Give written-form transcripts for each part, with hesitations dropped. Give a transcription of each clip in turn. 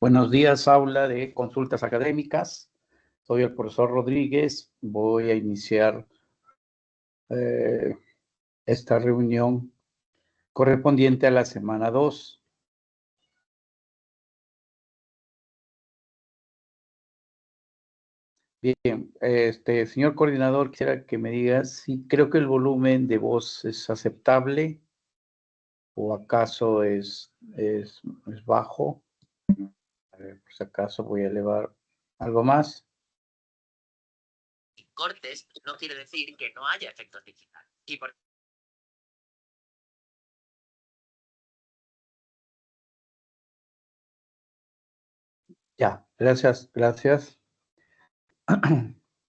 Buenos días, aula de consultas académicas. Soy el profesor Rodríguez. Voy a iniciar esta reunión correspondiente a la semana 2. Bien, señor coordinador, quisiera que me diga si creo que el volumen de voz es aceptable o acaso es bajo. A ver, por si acaso voy a elevar algo más. Cortes no quiere decir que no haya efectos digitales. Ya, gracias.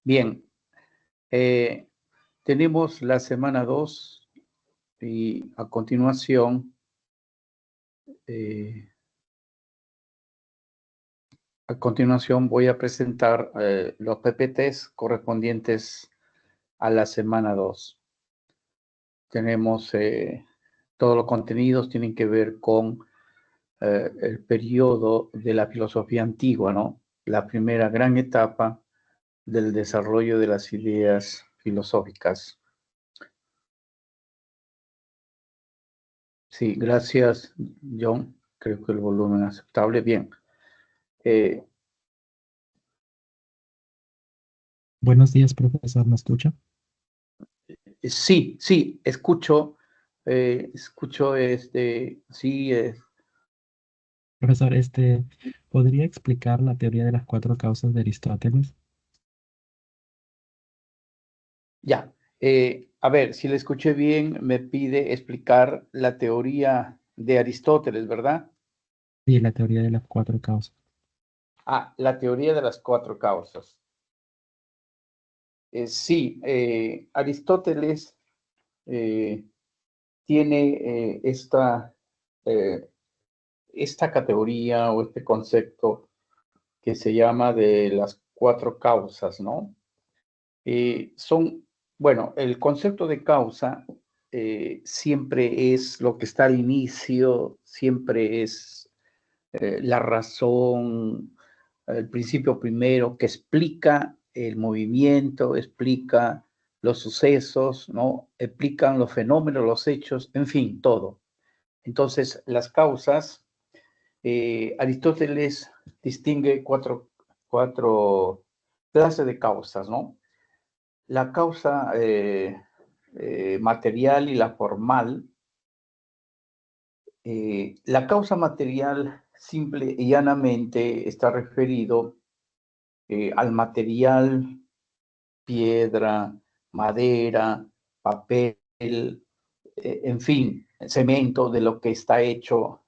Bien, tenemos la semana 2 y a continuación voy a presentar los PPTs correspondientes a la semana 2. Tenemos todos los contenidos tienen que ver con el periodo de la filosofía antigua, ¿no? La primera gran etapa del desarrollo de las ideas filosóficas. Sí, gracias, John. Creo que el volumen es aceptable. Bien. Buenos días, profesor, ¿me escucha? Sí, escucho, sí. Profesor, ¿podría explicar la teoría de las cuatro causas de Aristóteles? Ya. A ver, si le escuché bien, me pide explicar la teoría de Aristóteles, ¿verdad? Sí, la teoría de las cuatro causas. Ah, la teoría de las cuatro causas. Sí, Aristóteles tiene esta categoría o este concepto que se llama de las cuatro causas, ¿no? Bueno, el concepto de causa siempre es lo que está al inicio, siempre es la razón, el principio primero que explica el movimiento, explica los sucesos, ¿no? Explican los fenómenos, los hechos, en fin, todo. Entonces, las causas, Aristóteles distingue cuatro clases de causas, ¿no? La causa material y la formal. La causa material simple y llanamente está referido al material, piedra, madera, papel, en fin, cemento, de lo que está hecho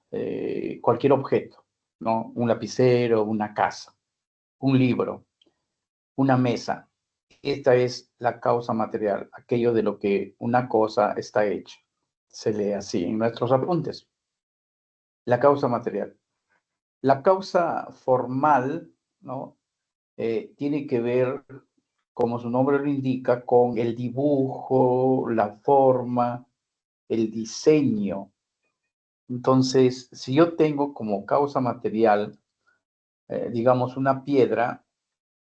cualquier objeto, ¿no? Un lapicero, una casa, un libro, una mesa. Esta es la causa material, aquello de lo que una cosa está hecha. Se lee así en nuestros apuntes. La causa material. La causa formal, ¿no? Tiene que ver, como su nombre lo indica, con el dibujo, la forma, el diseño. Entonces, si yo tengo como causa material, digamos, una piedra,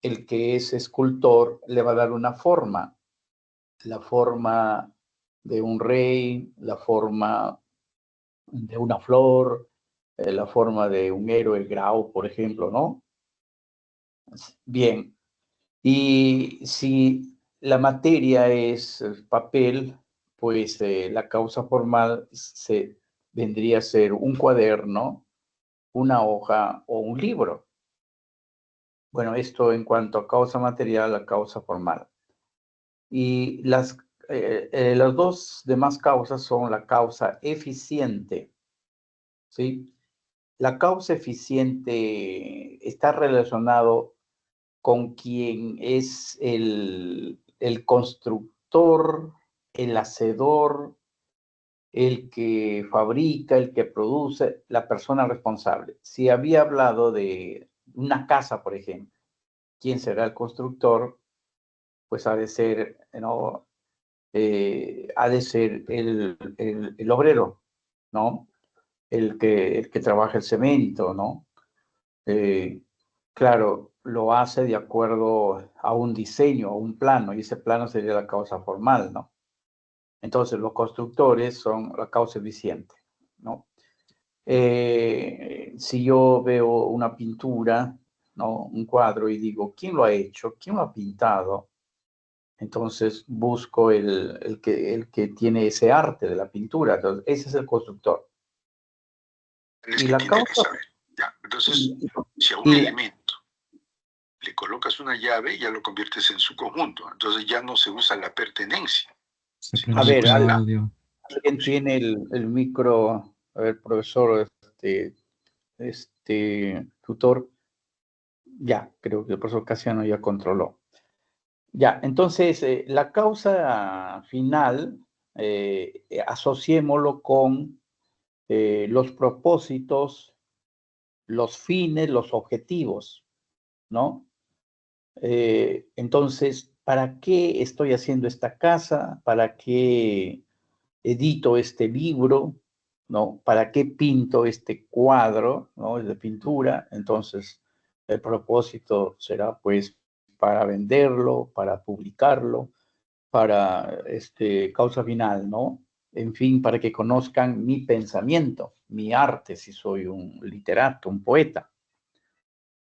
el que es escultor le va a dar una forma, la forma de un rey, la forma de una flor, la forma de un héroe grau, por ejemplo, ¿no? Bien, y si la materia es papel, pues la causa formal vendría a ser un cuaderno, una hoja o un libro. Bueno, esto en cuanto a causa material, a causa formal. Y las dos demás causas son la causa eficiente, ¿sí? La causa eficiente está relacionado con quien es el constructor, el hacedor, el que fabrica, el que produce, la persona responsable. Si había hablado de una casa, por ejemplo, ¿quién será el constructor? Pues ha de ser, ¿no? Ha de ser el obrero, ¿no? El que trabaja el cemento, ¿no? claro, lo hace de acuerdo a un diseño, a un plano, y ese plano sería la causa formal, ¿no? Entonces, los constructores son la causa eficiente, ¿no? Si yo veo una pintura, ¿no? Un cuadro y digo, ¿quién lo ha hecho? ¿Quién lo ha pintado? Entonces busco el que tiene ese arte de la pintura. Entonces, ese es el constructor. Es Y que la tiene que causa... saber. Ya, entonces, si a un y- elemento le colocas una llave, ya lo conviertes en su conjunto. Entonces ya no se usa la pertenencia, Se sino prende a el se ver, micro usa de la audio. alguien tiene el micro, a ver, profesor, tutor, ya, creo que el profesor Casiano ya controló. Ya, entonces, la causa final, asociémoslo con los propósitos, los fines, los objetivos, ¿no? Entonces, ¿para qué estoy haciendo esta casa? ¿Para qué edito este libro? ¿No? ¿Para qué pinto este cuadro? ¿No? Es de pintura. Entonces, el propósito será, pues, para venderlo, para publicarlo, para causa final, ¿no? En fin, para que conozcan mi pensamiento, mi arte, si soy un literato, un poeta.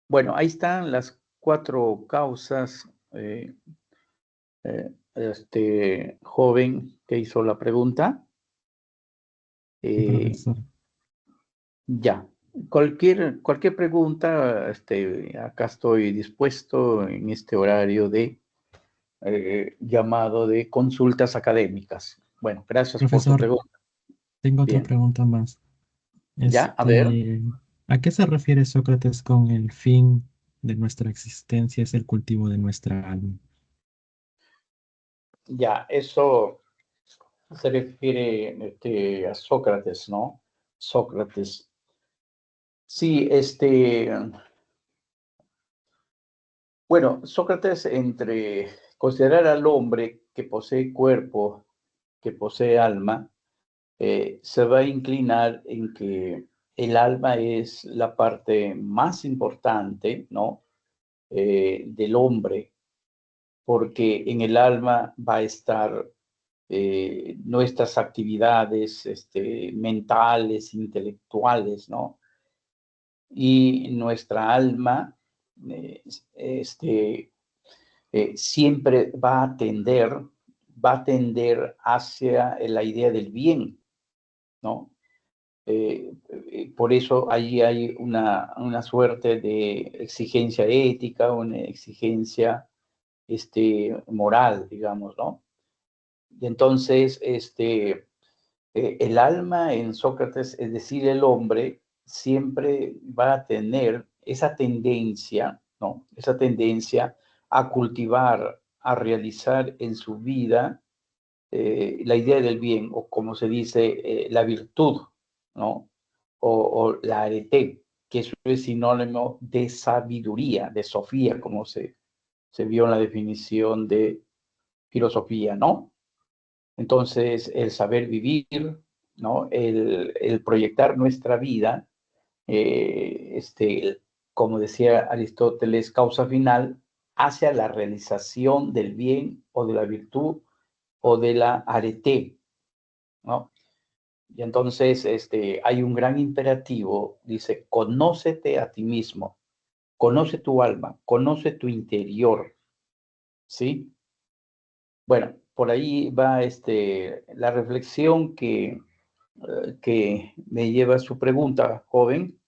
Bueno, ahí están las 4 causas. Joven que hizo la pregunta. Profesor. Ya. Cualquier pregunta, acá estoy dispuesto en este horario de llamado de consultas académicas. Bueno, gracias por su Profesor, pregunta. tengo otra Bien. pregunta más. Ya, a ver. ¿A qué se refiere Sócrates con el fin de nuestra existencia es el cultivo de nuestra alma? Ya, eso se refiere a Sócrates, ¿no? Sócrates. Sí, bueno, Sócrates, entre considerar al hombre que posee cuerpo, que posee alma, se va a inclinar en que el alma es la parte más importante, ¿no? Del hombre, porque en el alma va a estar nuestras actividades mentales, intelectuales, ¿no? Y nuestra alma eh, este, siempre va a tender hacia la idea del bien, ¿no? Por eso allí hay una suerte de exigencia ética, una exigencia moral, digamos, ¿no? Y entonces, el alma en Sócrates, es decir, el hombre, siempre va a tener esa tendencia, ¿no? Esa tendencia a cultivar, a realizar en su vida la idea del bien, o como se dice, la virtud, ¿no? O la arete, que eso es sinónimo de sabiduría, de sofía, como se vio en la definición de filosofía, ¿no? Entonces, el saber vivir, ¿no? El proyectar nuestra vida, como decía Aristóteles, causa final hacia la realización del bien o de la virtud o de la arete, ¿no? Y entonces hay un gran imperativo, dice, conócete a ti mismo, conoce tu alma, conoce tu interior, ¿sí? Bueno, por ahí va la reflexión que me lleva a su pregunta, joven.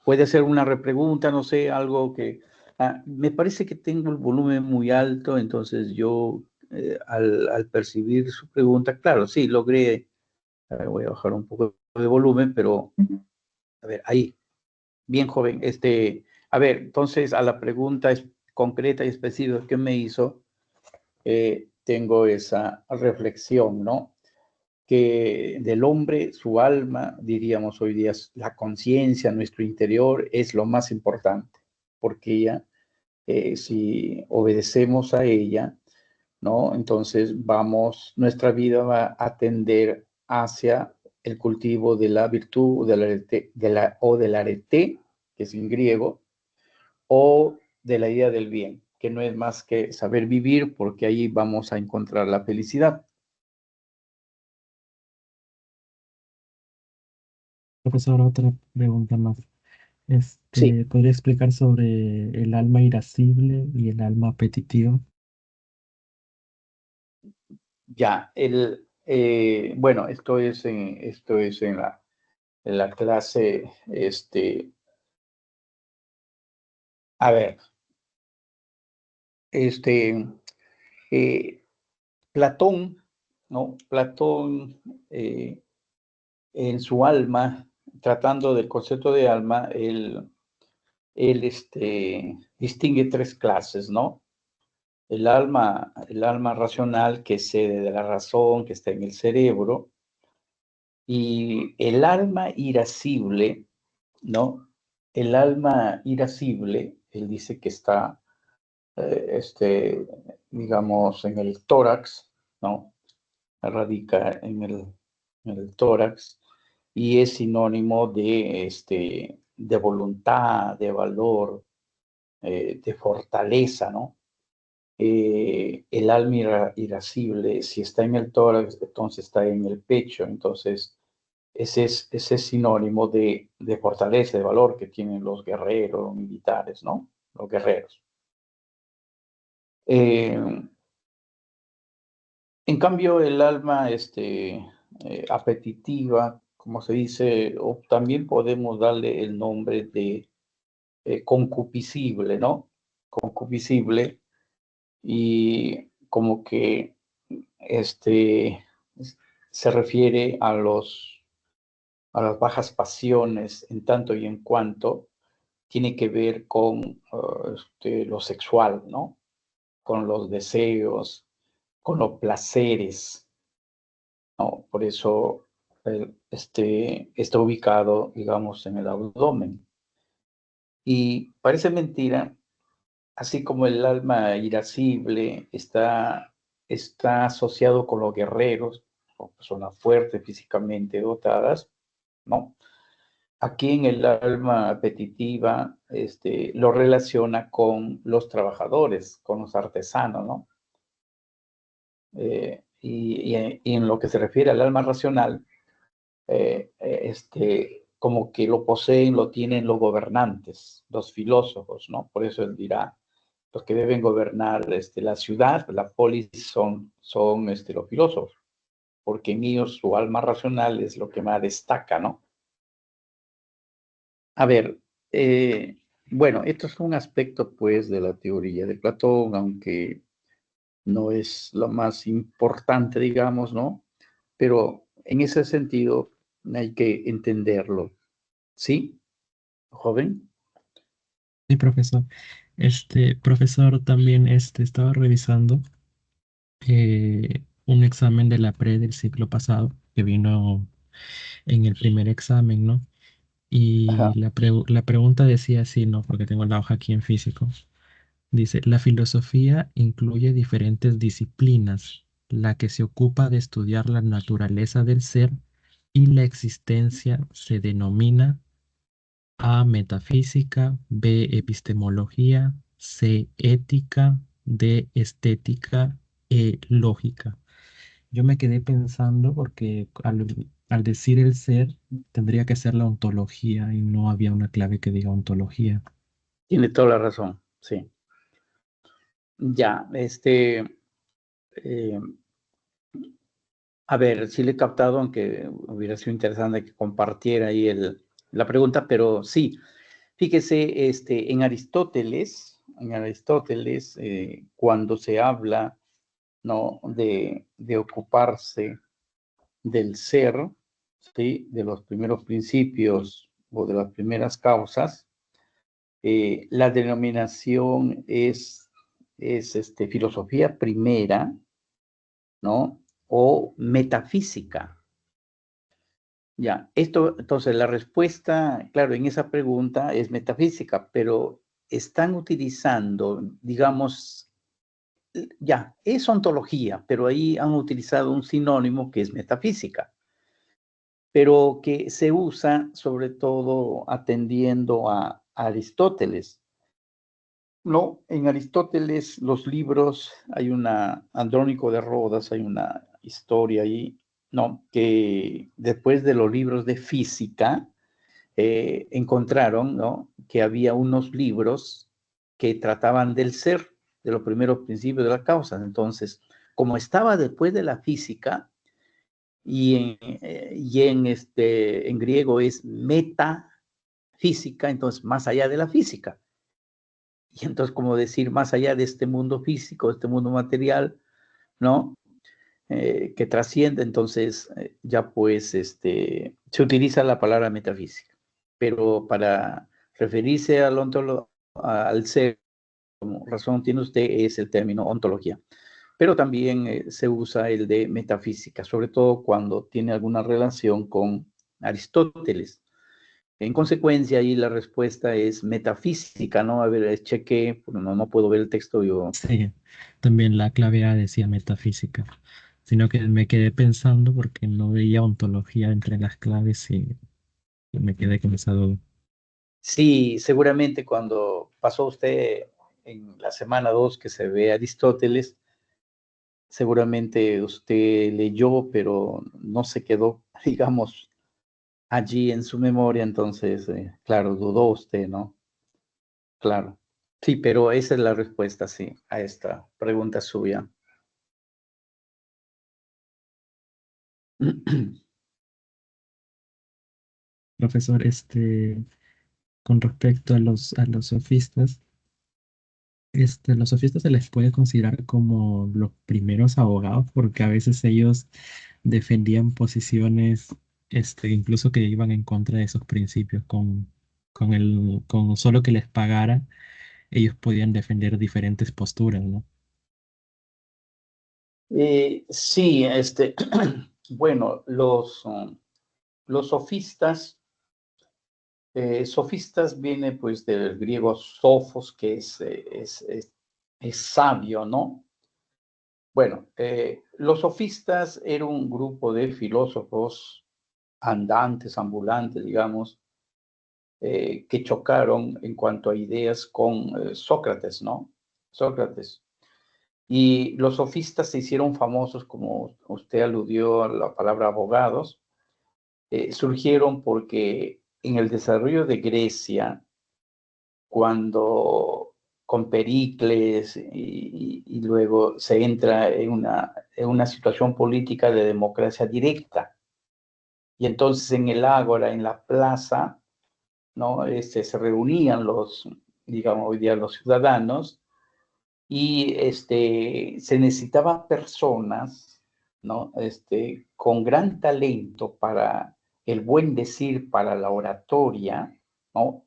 Puede ser una repregunta, no sé, algo que... me parece que tengo el volumen muy alto, entonces yo al percibir su pregunta, claro, sí, logré, a ver, voy a bajar un poco de volumen, pero, a ver, ahí, bien joven, a ver, entonces a la pregunta concreta y específica que me hizo, tengo esa reflexión, ¿no? Que del hombre, su alma, diríamos hoy día, la conciencia, nuestro interior, es lo más importante, porque ella, si obedecemos a ella, ¿no? Entonces nuestra vida va a tender hacia el cultivo de la virtud o del arete, que es en griego, o de la idea del bien, que no es más que saber vivir, porque ahí vamos a encontrar la felicidad. Profesor, otra pregunta más. Sí, ¿Podría explicar sobre el alma irascible y el alma apetitiva? ya, bueno, esto es en la clase, a ver, este, eh, Platón, ¿no? Platón, en su alma, tratando del concepto de alma, él distingue tres clases, ¿no? El alma racional, que es sede de la razón, que está en el cerebro, y el alma irascible, ¿no? El alma irascible, él dice que está, digamos, en el tórax, ¿no? Radica en el tórax, y es sinónimo de voluntad, de valor, de fortaleza, ¿no? El alma irascible, si está en el tórax, entonces está en el pecho, entonces ese es sinónimo de fortaleza, de valor que tienen los guerreros, los militares, ¿no? Los guerreros. En cambio, el alma apetitiva, como se dice, o también podemos darle el nombre de concupiscible, ¿no? Concupiscible, y como que se refiere a las bajas pasiones en tanto y en cuanto tiene que ver con lo sexual, ¿no? Con los deseos, con los placeres, ¿no? Por eso está ubicado, digamos, en el abdomen. Y parece mentira, así como el alma irascible está asociado con los guerreros, o personas fuertes físicamente dotadas, ¿no? Aquí en el alma apetitiva lo relaciona con los trabajadores, con los artesanos, ¿no? Y en lo que se refiere al alma racional, como que lo poseen, lo tienen los gobernantes, los filósofos, ¿no? Por eso él dirá, los que deben gobernar la ciudad, la polis, son los filósofos, porque en ellos su alma racional es lo que más destaca, ¿no? A ver, bueno, esto es un aspecto, pues, de la teoría de Platón, aunque no es lo más importante, digamos, ¿no? Pero en ese sentido hay que entenderlo, ¿sí, joven? Sí, profesor. Profesor, también estaba revisando un examen de la pre del ciclo pasado que vino en el primer examen, ¿no? Y Ajá. la pregunta decía así, ¿no? Porque tengo la hoja aquí en físico. Dice, la filosofía incluye diferentes disciplinas, la que se ocupa de estudiar la naturaleza del ser y la existencia se denomina A, metafísica, B, epistemología, C, ética, D, estética, E, lógica. Yo me quedé pensando porque al decir el ser tendría que ser la ontología y no había una clave que diga ontología. Tiene toda la razón, sí. Ya, eh, a ver, sí le he captado, aunque hubiera sido interesante que compartiera ahí la pregunta, pero sí, fíjese, en Aristóteles, cuando se habla, ¿no? de ocuparse del ser, ¿sí? De los primeros principios o de las primeras causas, la denominación es filosofía primera, ¿no? O metafísica. Ya, entonces la respuesta, claro, en esa pregunta es metafísica, pero están utilizando, digamos, ya, es ontología, pero ahí han utilizado un sinónimo que es metafísica. pero que se usa sobre todo atendiendo a Aristóteles. No, en Aristóteles los libros, hay Andrónico de Rodas, hay una historia ahí, ¿no? Que después de los libros de física, encontraron, ¿no? Que había unos libros que trataban del ser, de los primeros principios de las causas. Entonces, como estaba después de la física, en griego es metafísica, entonces más allá de la física. Y entonces, como decir, más allá de este mundo físico, este mundo material, ¿no? Que trasciende, entonces ya pues se utiliza la palabra metafísica. Pero para referirse al ser, como razón tiene usted, es el término ontología. Pero también se usa el de metafísica, sobre todo cuando tiene alguna relación con Aristóteles. En consecuencia, ahí la respuesta es metafísica, ¿no? A ver, cheque, no puedo ver el texto yo. Sí, también la clave A decía metafísica, sino que me quedé pensando porque no veía ontología entre las claves y me quedé con esa duda. Sí, seguramente cuando pasó usted en la semana 2 que se ve Aristóteles, seguramente usted leyó, pero no se quedó, digamos, allí en su memoria, entonces, claro, dudó usted, ¿no? Claro. Sí, pero esa es la respuesta, sí, a esta pregunta suya. Profesor, con respecto a los sofistas, los sofistas se les puede considerar como los primeros abogados porque a veces ellos defendían posiciones, incluso que iban en contra de esos principios con solo que les pagara, ellos podían defender diferentes posturas, ¿no? Sí, bueno, los sofistas viene pues del griego sofos, que es sabio, ¿no? Bueno, los sofistas eran un grupo de filósofos andantes, ambulantes, digamos, que chocaron en cuanto a ideas con Sócrates, ¿no? Sócrates. Y los sofistas se hicieron famosos, como usted aludió a la palabra abogados, surgieron porque en el desarrollo de Grecia, cuando con Pericles y luego se entra en una situación política de democracia directa, y entonces en el ágora, en la plaza, ¿no? Se reunían digamos, hoy día los ciudadanos, y se necesitaban personas, ¿no? Con gran talento para el buen decir, para la oratoria, ¿no?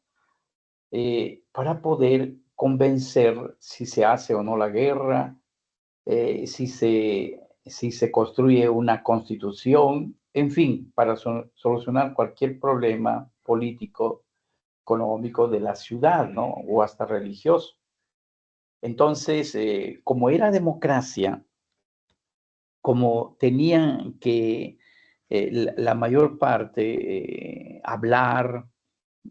Para poder convencer si se hace o no la guerra, si se construye una constitución, en fin, para solucionar cualquier problema político, económico de la ciudad, ¿no? O hasta religioso. Entonces, como era democracia, como tenían que la mayor parte hablar,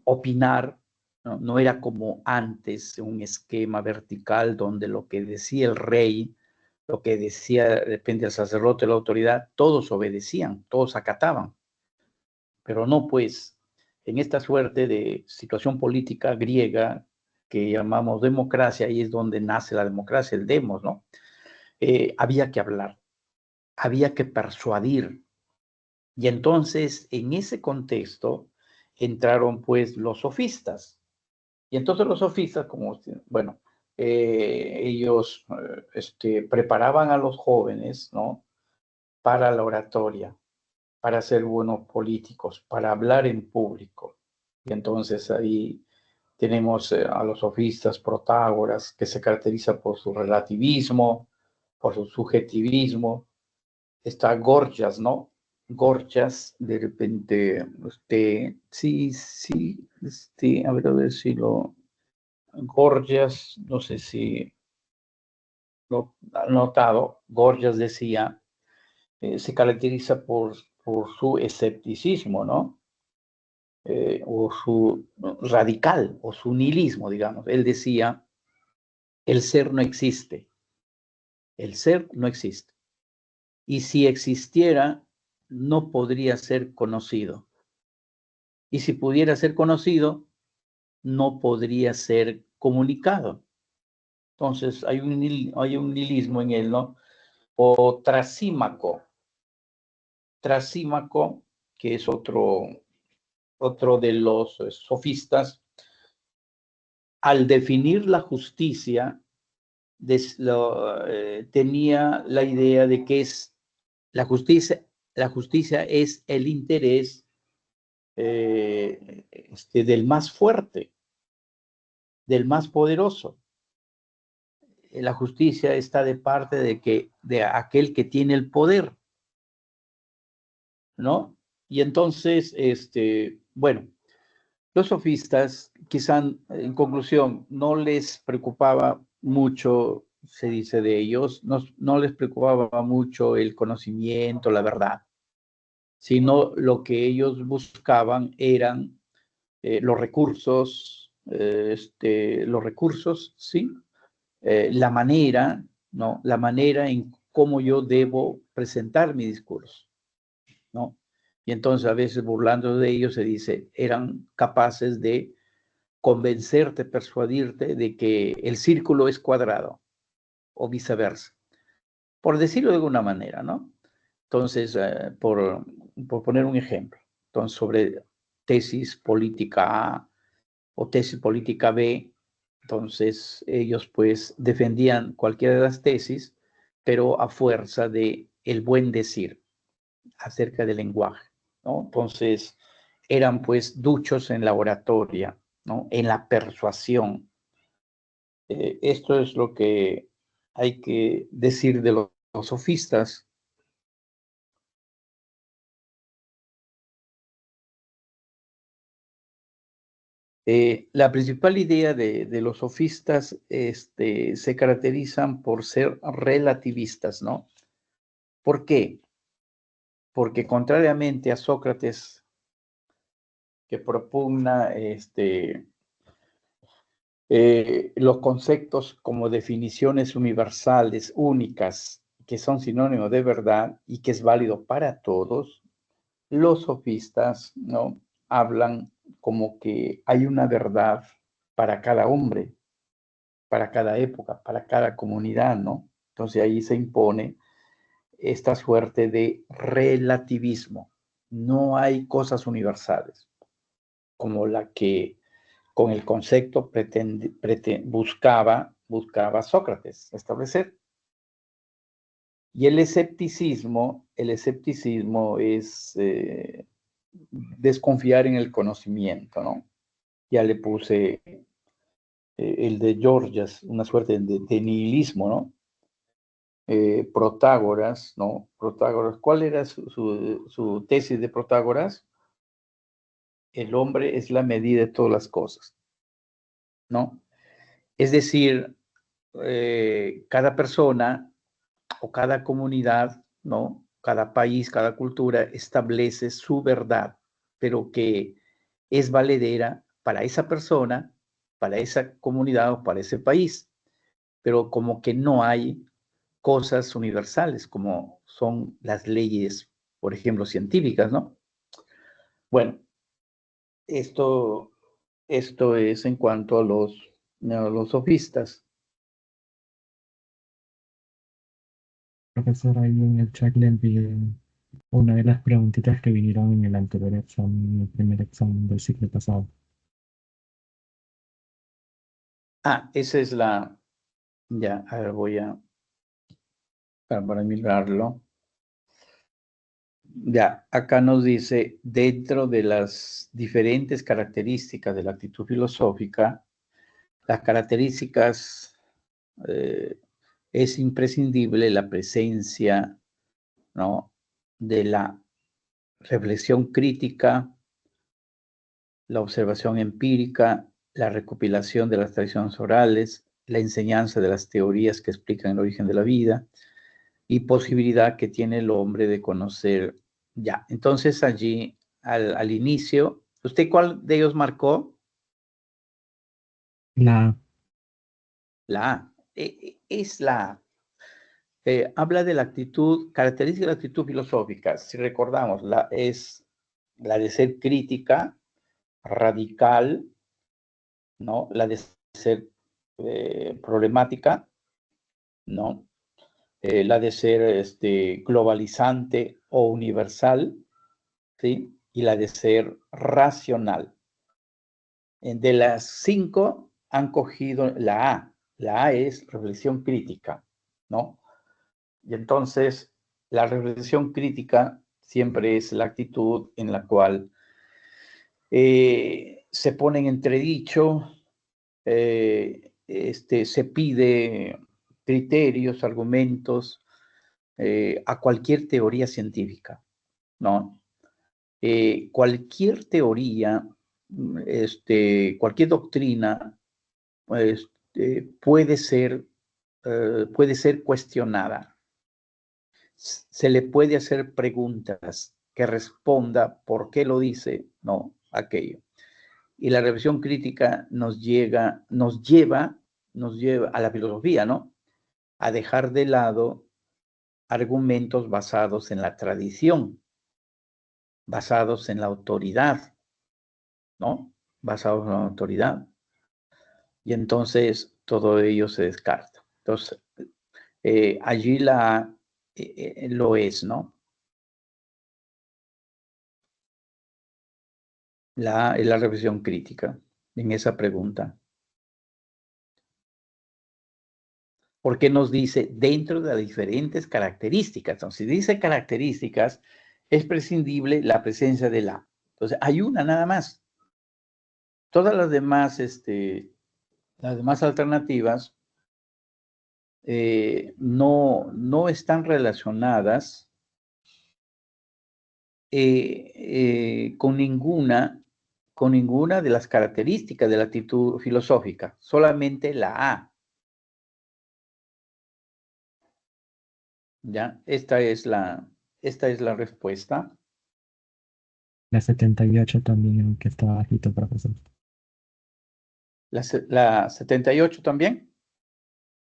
opinar, ¿no? No era como antes un esquema vertical donde lo que decía el rey, lo que decía de repente el sacerdote, la autoridad, todos obedecían, todos acataban. Pero no, pues, en esta suerte de situación política griega que llamamos democracia, ahí es donde nace la democracia, el demos, ¿no? Había que hablar, había que persuadir. Y entonces, en ese contexto, entraron pues los sofistas. Y entonces los sofistas, como, bueno, ellos preparaban a los jóvenes, ¿no? Para la oratoria, para ser buenos políticos, para hablar en público. Y entonces ahí tenemos a los sofistas Protágoras, que se caracteriza por su relativismo, por su subjetivismo. Está Gorgias, ¿no? Gorgias, de repente, sí, a ver si Gorgias, no sé si lo han notado, Gorgias decía, se caracteriza por por su escepticismo, ¿no? O su radical, o su nihilismo, digamos. Él decía, el ser no existe. El ser no existe. Y si existiera, no podría ser conocido. Y si pudiera ser conocido, no podría ser comunicado. Entonces, hay un nihilismo en él, ¿no? O Trasímaco. Trasímaco, que es otro de los sofistas, al definir la justicia, tenía la idea de que es la justicia es el interés del más fuerte, del más poderoso. La justicia está de parte de aquel que tiene el poder, ¿no? Y entonces, bueno, los sofistas, quizá en conclusión, no les preocupaba mucho, se dice de ellos, no les preocupaba mucho el conocimiento, la verdad, sino lo que ellos buscaban eran los recursos, ¿sí? La manera, ¿no? La manera en cómo yo debo presentar mi discurso, ¿no? Y entonces a veces burlando de ellos se dice, eran capaces de convencerte, persuadirte de que el círculo es cuadrado o viceversa, por decirlo de alguna manera, ¿no? Entonces, por poner un ejemplo, entonces sobre tesis política A o tesis política B, entonces ellos pues defendían cualquiera de las tesis, pero a fuerza de el buen decir acerca del lenguaje, ¿no? Entonces eran pues duchos en la oratoria, ¿no? En la persuasión. Esto es lo que hay que decir de los sofistas. La principal idea de los sofistas se caracterizan por ser relativistas, ¿no? ¿Por qué? Porque contrariamente a Sócrates, que propugna los conceptos como definiciones universales, únicas, que son sinónimos de verdad y que es válido para todos, los sofistas, ¿no? Hablan como que hay una verdad para cada hombre, para cada época, para cada comunidad, ¿no? Entonces ahí se impone esta suerte de relativismo. No hay cosas universales, como la que con el concepto buscaba Sócrates establecer. Y el escepticismo es desconfiar en el conocimiento, ¿no? Ya le puse el de Gorgias, una suerte de nihilismo, ¿no? Protágoras, ¿no? Protágoras, ¿cuál era su tesis de Protágoras? El hombre es la medida de todas las cosas, ¿no? Es decir, cada persona o cada comunidad, ¿no? Cada país, cada cultura establece su verdad, pero que es valedera para esa persona, para esa comunidad o para ese país, pero como que no hay cosas universales como son las leyes, por ejemplo, científicas, ¿no? Bueno, esto es en cuanto a los sofistas. Profesor, ahí en el chat le envié una de las preguntitas que vinieron en el anterior examen, en el primer examen del ciclo pasado. Esa es ya, a ver, voy a, para mirarlo. Ya, acá nos dice, dentro de las diferentes características de la actitud filosófica, las características es imprescindible la presencia, ¿no? De la reflexión crítica, la observación empírica, la recopilación de las tradiciones orales, la enseñanza de las teorías que explican el origen de la vida y posibilidad que tiene el hombre de conocer Ya, entonces allí al inicio, ¿usted cuál de ellos marcó? La La A. Es la A. Habla de la actitud, característica de la actitud filosófica. Si recordamos, es la de ser crítica, radical, ¿no? La de ser problemática, ¿no? La de ser globalizante o universal, ¿sí? Y la de ser racional. De las 5 han cogido la A. La A es reflexión crítica, ¿no? Y entonces la reflexión crítica siempre es la actitud en la cual se pone en entredicho, se pide criterios, argumentos a cualquier teoría científica, ¿no? Cualquier teoría, cualquier doctrina puede ser cuestionada. Se le puede hacer preguntas que responda por qué lo dice, no, aquello. Y la revisión crítica nos lleva a la filosofía, ¿no? A dejar de lado argumentos basados en la tradición, basados en la autoridad, ¿no? Basados en la autoridad. Y entonces todo ello se descarta. Entonces, allí lo es, ¿no? Es la revisión crítica en esa pregunta. Porque nos dice dentro de las diferentes características. Entonces, si dice características, es prescindible la presencia de la. Entonces, hay una nada más. Todas las demás alternativas no están relacionadas con ninguna de las características de la actitud filosófica, solamente la A. ¿Ya? Esta es la respuesta. La 78 también, que está bajito, profesor. La 78 también.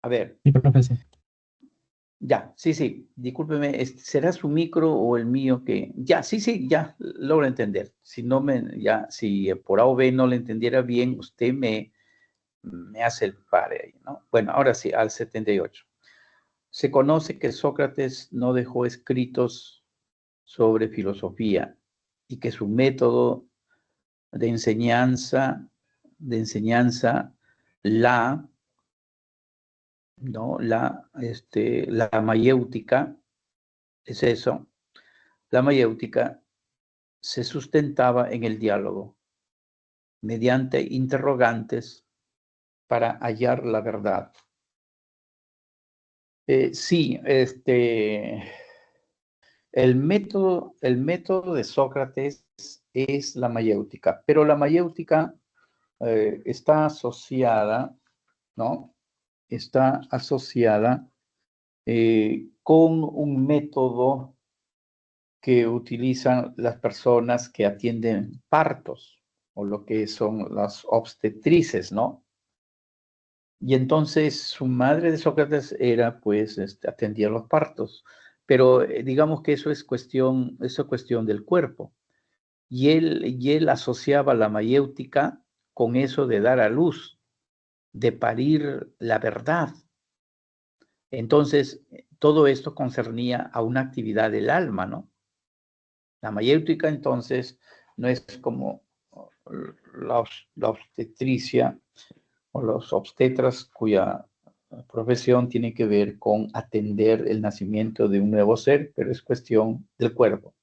A ver. Sí, profesor. Ya, sí, discúlpeme, ¿será su micro o el mío que? Ya, sí, ya, logro entender. Si por A o B no le entendiera bien, usted me hace el pare ahí, ¿no? Bueno, ahora sí, al 78. Se conoce que Sócrates no dejó escritos sobre filosofía y que su método de enseñanza, ¿no? La mayéutica, es eso. La mayéutica se sustentaba en el diálogo, mediante interrogantes para hallar la verdad. Sí, el método de Sócrates es la mayéutica, pero la mayéutica está asociada, ¿no? Está asociada con un método que utilizan las personas que atienden partos o lo que son las obstetrices, ¿no? Y entonces su madre de Sócrates era, pues, atendía los partos, pero digamos que eso es cuestión del cuerpo. Y él asociaba la mayéutica con eso de dar a luz, de parir la verdad. Entonces, todo esto concernía a una actividad del alma, ¿no? La mayéutica, entonces, no es como la obstetricia o los obstetras cuya profesión tiene que ver con atender el nacimiento de un nuevo ser, pero es cuestión del cuerpo.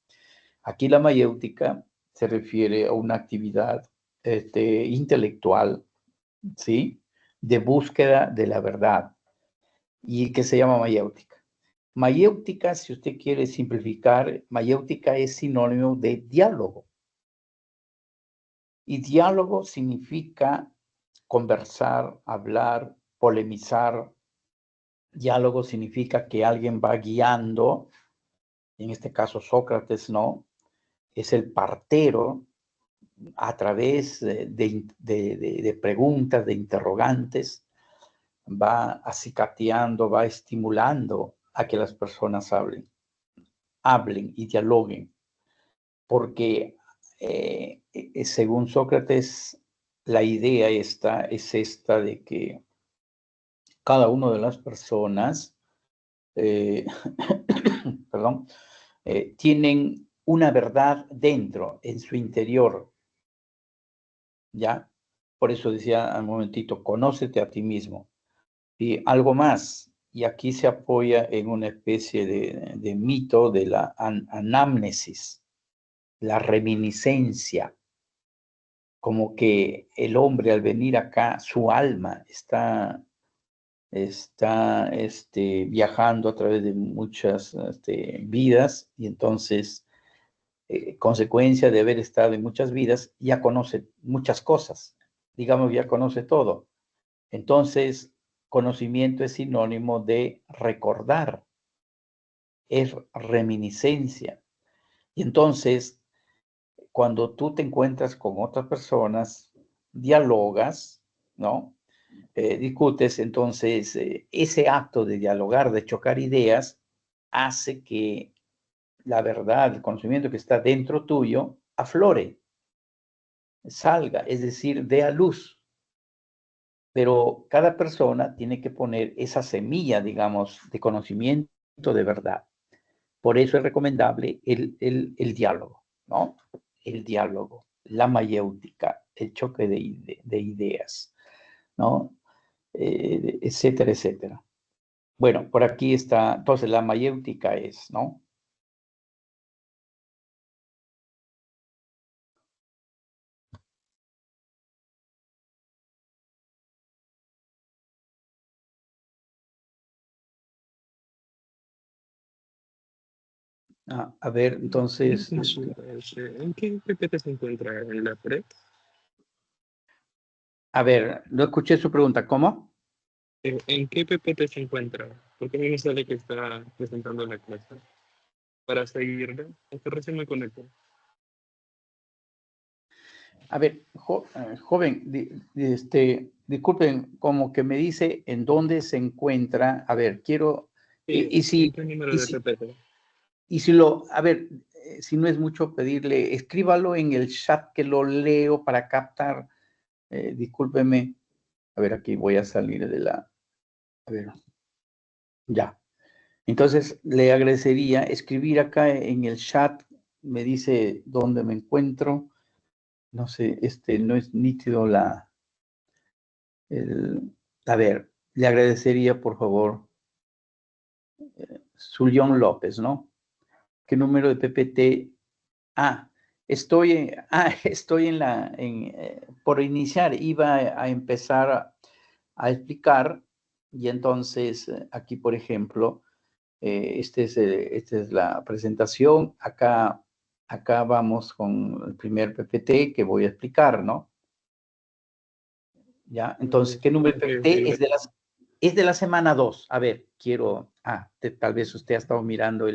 Aquí la mayéutica se refiere a una actividad intelectual, ¿sí? De búsqueda de la verdad, y que se llama mayéutica. Mayéutica, si usted quiere simplificar, mayéutica es sinónimo de diálogo. Y diálogo significa conversar, hablar, polemizar. Diálogo significa que alguien va guiando en este caso Sócrates, ¿no? Es el partero a través de preguntas, de interrogantes, va acicateando, va estimulando a que las personas hablen y dialoguen, porque según Sócrates, la idea es esta de que cada una de las personas, perdón, tienen una verdad dentro, en su interior, ¿ya? Por eso decía un momentito, conócete a ti mismo. Y algo más, y aquí se apoya en una especie de mito de la anamnesis, la reminiscencia, como que el hombre al venir acá, su alma está viajando a través de muchas vidas y entonces, consecuencia de haber estado en muchas vidas, ya conoce muchas cosas, digamos, ya conoce todo. Entonces, conocimiento es sinónimo de recordar, es reminiscencia. Y entonces, cuando tú te encuentras con otras personas, dialogas, ¿no? Discutes, entonces ese acto de dialogar, de chocar ideas, hace que la verdad, el conocimiento que está dentro tuyo, aflore, salga, es decir, dé a luz. Pero cada persona tiene que poner esa semilla, digamos, de conocimiento de verdad. Por eso es recomendable el diálogo, ¿no? El diálogo, la mayéutica, el choque de ideas, ¿no? Etcétera, etcétera. Bueno, por aquí está, entonces la mayéutica es, ¿no? A ver, entonces, ¿En qué PPT se encuentra en la PREP? a ver, no escuché su pregunta, ¿cómo? ¿En qué PPT se encuentra? Porque a mí me sale que está presentando la clase. Para seguirla, es que recién me conecto. A ver, joven, disculpen, como que me dice en dónde se encuentra. A ver, quiero, Sí, y si, ¿qué número y de si, PPT? y si lo, a ver, si no es mucho pedirle, escríbalo en el chat que lo leo para captar. Discúlpeme. A ver, aquí voy a salir de la, a ver, ya. Entonces, le agradecería escribir acá en el chat, me dice dónde me encuentro. No sé, no es nítido a ver, le agradecería, por favor, Zulión López, ¿no? ¿Qué número de PPT? Ah, estoy por iniciar, iba a empezar a explicar, y entonces aquí, por ejemplo, esta es la presentación. Acá vamos con el primer PPT que voy a explicar, ¿no? ¿Ya? Entonces, ¿qué número de PPT? Es de la semana 2. A ver, tal vez usted ha estado mirando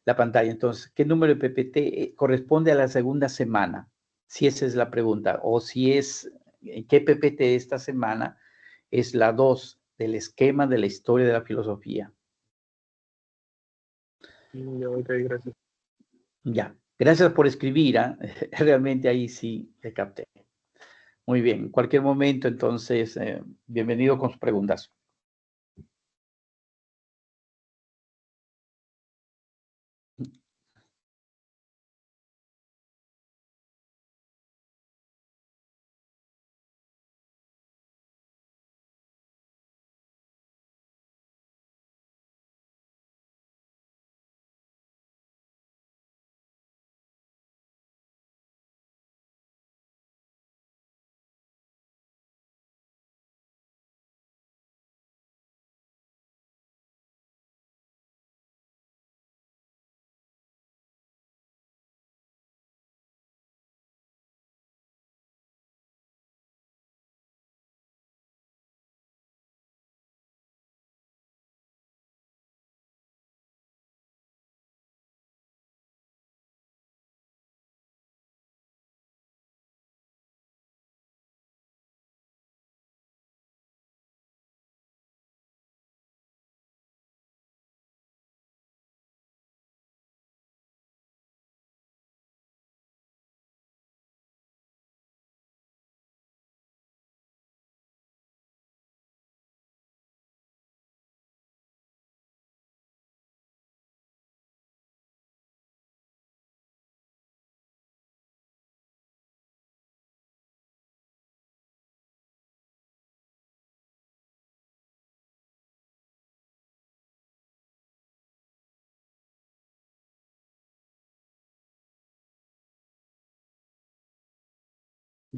la pantalla. Entonces, ¿qué número de PPT corresponde a la segunda semana? Si esa es la pregunta. O si es, ¿qué PPT esta semana es la 2 del esquema de la historia de la filosofía? Ya, ok, gracias. Ya, gracias por escribir, ¿ah? Realmente ahí sí te capté. Muy bien, en cualquier momento, entonces, bienvenido con sus preguntas.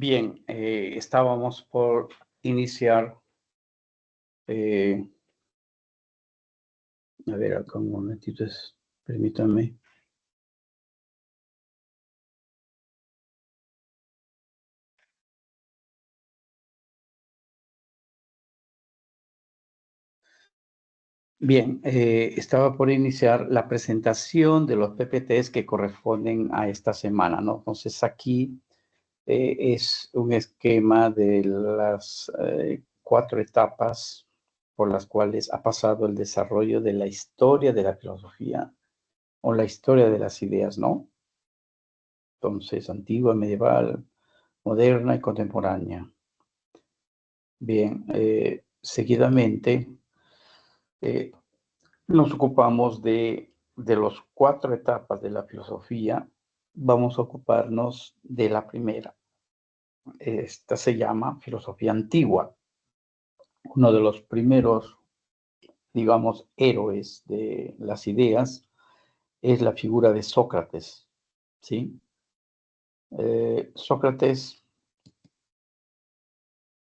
Bien, estábamos por iniciar. A ver, acá un momentito, permítanme. Bien, estaba por iniciar la presentación de los PPTs que corresponden a esta semana, ¿no? Entonces aquí es un esquema de las 4 etapas por las cuales ha pasado el desarrollo de la historia de la filosofía o la historia de las ideas, ¿no? Entonces, antigua, medieval, moderna y contemporánea. Bien, seguidamente nos ocupamos de las 4 etapas de la filosofía. Vamos a ocuparnos de la primera. Esta se llama filosofía antigua. Uno de los primeros, digamos, héroes de las ideas es la figura de Sócrates, ¿sí? Sócrates,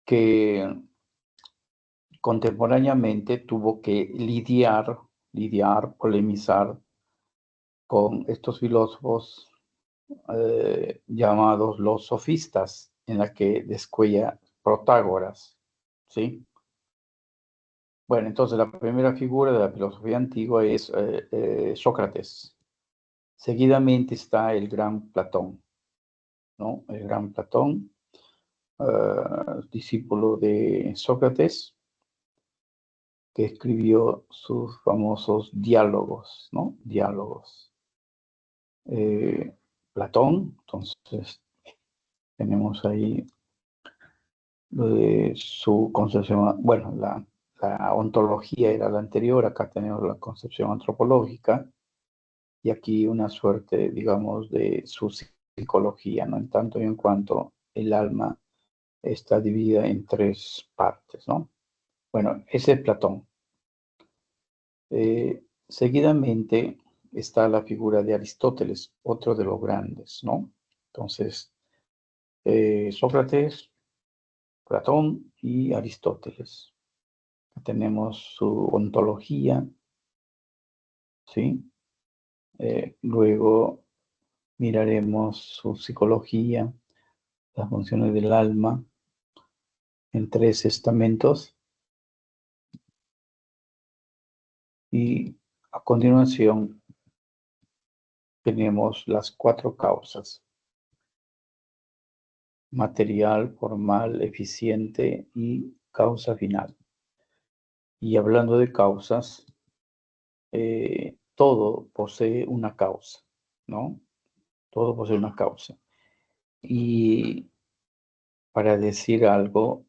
que contemporáneamente tuvo que lidiar, polemizar con estos filósofos llamados los sofistas, en la que descuella Protágoras, ¿sí? Bueno, entonces la primera figura de la filosofía antigua es Sócrates. Seguidamente está el gran Platón, ¿no? El gran Platón, discípulo de Sócrates, que escribió sus famosos diálogos, ¿no? Diálogos. Platón, entonces tenemos ahí su concepción, bueno, la ontología era la anterior, acá tenemos la concepción antropológica, y aquí una suerte, digamos, de su psicología, ¿no? En tanto y en cuanto el alma está dividida en 3 partes, ¿no? Bueno, ese es Platón. Seguidamente está la figura de Aristóteles, otro de los grandes, ¿no? Entonces, Sócrates, Platón y Aristóteles. Tenemos su ontología, ¿sí? Luego miraremos su psicología, las funciones del alma en 3 estamentos. Y a continuación tenemos las 4 causas: material, formal, eficiente y causa final. Y hablando de causas, todo posee una causa, ¿no? Todo posee una causa. Y para decir algo,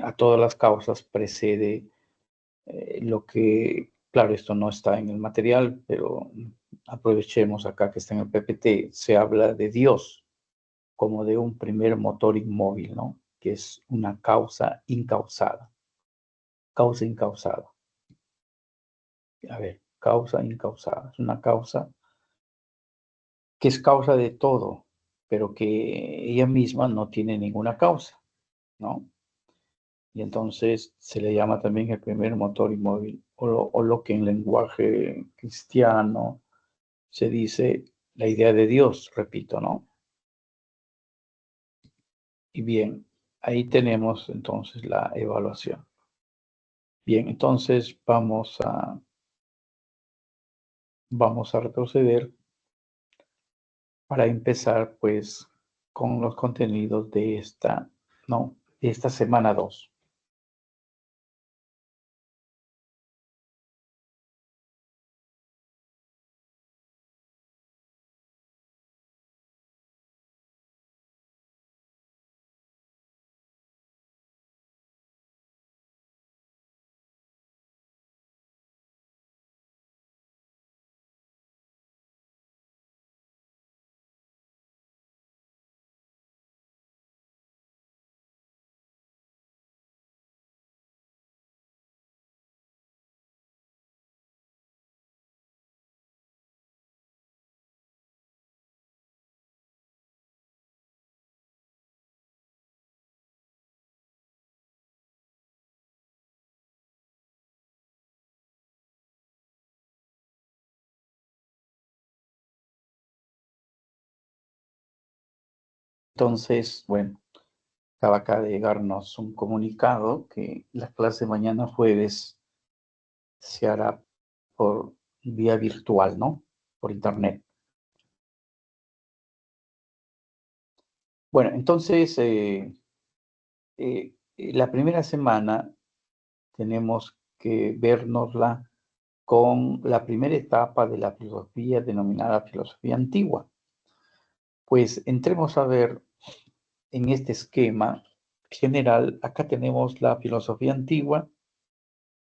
a todas las causas precede lo que, claro, esto no está en el material, pero aprovechemos acá que está en el PPT, se habla de Dios como de un primer motor inmóvil, ¿no? Que es una causa incausada. Causa incausada. A ver, causa incausada. Es una causa que es causa de todo, pero que ella misma no tiene ninguna causa, ¿no? Y entonces se le llama también el primer motor inmóvil, o lo que en lenguaje cristiano se dice la idea de Dios, repito, ¿no? Y bien, ahí tenemos entonces la evaluación. Bien, entonces vamos a retroceder para empezar pues con los contenidos de esta, ¿no? De esta semana 2. Entonces, bueno, acaba acá de llegarnos un comunicado que la clase mañana jueves se hará por vía virtual, ¿no? Por internet. Bueno, entonces, la primera semana tenemos que vernosla con la primera etapa de la filosofía denominada filosofía antigua. Pues entremos a ver en este esquema general. Acá tenemos la filosofía antigua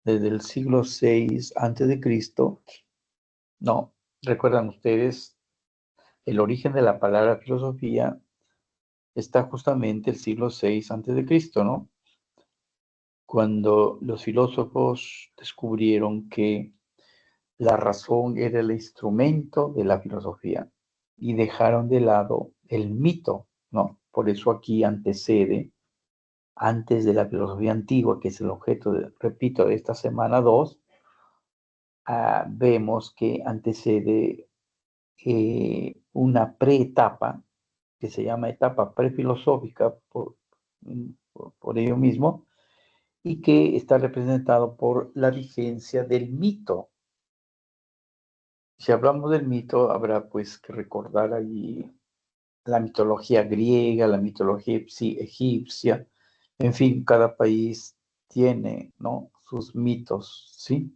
desde el siglo VI a.C. No, recuerdan ustedes, el origen de la palabra filosofía está justamente el siglo VI a.C., ¿no? Cuando los filósofos descubrieron que la razón era el instrumento de la filosofía y dejaron de lado el mito, ¿no? Por eso aquí antecede, antes de la filosofía antigua, que es el objeto, repito, de esta semana 2, vemos que antecede una preetapa que se llama etapa prefilosófica por ello mismo, y que está representado por la vigencia del mito. Si hablamos del mito, habrá pues que recordar allí la mitología griega, la mitología egipcia, en fin, cada país tiene, ¿no?, sus mitos, ¿sí?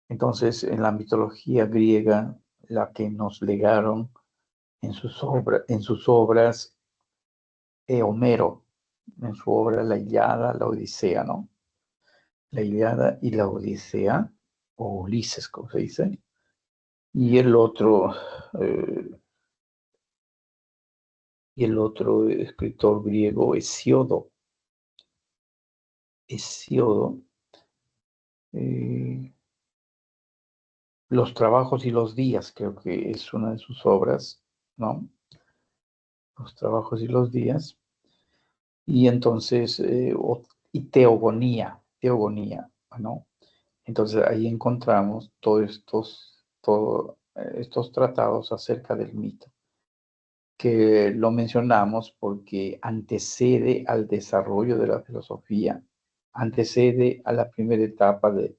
Entonces, en la mitología griega, la que nos legaron en sus obras, Homero, en su obra La Ilíada, la Odisea, ¿no? La Ilíada y la Odisea, o Ulises, como se dice. Y el otro escritor griego, Hesíodo. Los trabajos y los días, creo que es una de sus obras, ¿no? Los trabajos y los días. Y entonces, y teogonía, ¿no? Entonces ahí encontramos todos estos tratados acerca del mito, que lo mencionamos porque antecede al desarrollo de la filosofía, antecede a la primera etapa de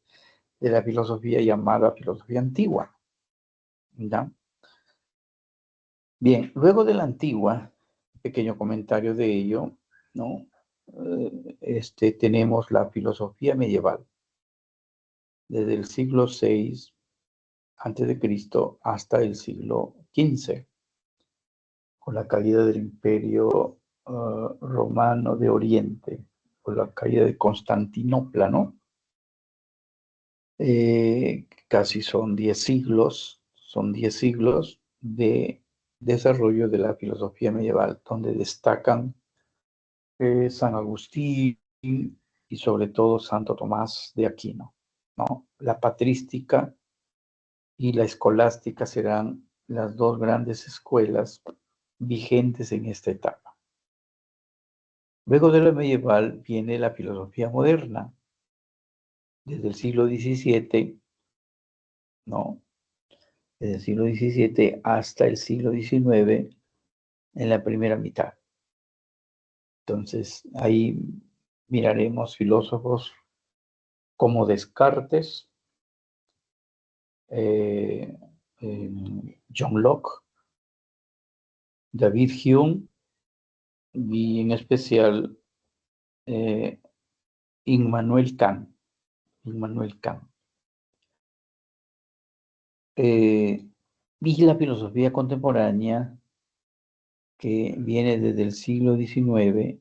la filosofía llamada filosofía antigua, ¿ya? Bien, luego de la antigua, pequeño comentario de ello, ¿no? Tenemos la filosofía medieval, desde el siglo VI a.C. hasta el siglo XV, con la caída del Imperio Romano de Oriente, con la caída de Constantinopla, ¿no? Casi son 10 siglos de desarrollo de la filosofía medieval, donde destacan San Agustín y sobre todo Santo Tomás de Aquino, ¿no? La patrística y la escolástica serán las dos grandes escuelas vigentes en esta etapa. Luego de la medieval viene la filosofía moderna, desde el siglo XVII, ¿no? Desde el siglo XVII hasta el siglo XIX, en la primera mitad. Entonces, ahí miraremos filósofos como Descartes, John Locke, David Hume y en especial Immanuel Kant. Y la filosofía contemporánea, que viene desde el siglo XIX,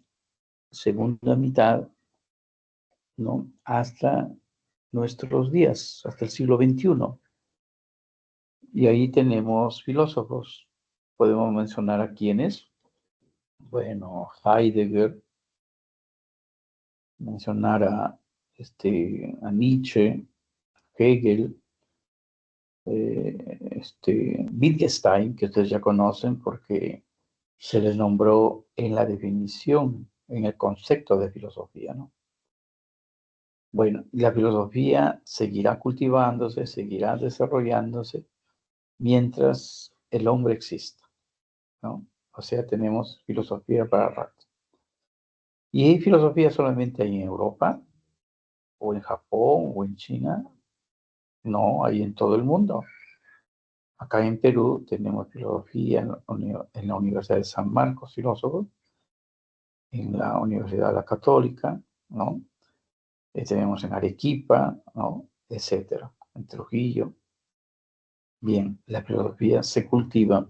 segunda mitad, ¿no?, hasta nuestros días, hasta el siglo XXI. Y ahí tenemos filósofos. Podemos mencionar a quiénes. Bueno, Heidegger, mencionar a Nietzsche, Hegel, Wittgenstein, que ustedes ya conocen porque se les nombró en la definición, en el concepto de filosofía, ¿no? Bueno, la filosofía seguirá cultivándose, seguirá desarrollándose mientras el hombre exista, ¿no? O sea, tenemos filosofía para rato. ¿Y hay filosofía solamente en Europa? ¿O en Japón? ¿O en China? No, hay en todo el mundo. Acá en Perú tenemos filosofía en la Universidad de San Marcos, filósofos, en la Universidad La Católica, ¿no? Tenemos en Arequipa, ¿no? Etcétera, en Trujillo. Bien, la filosofía se cultiva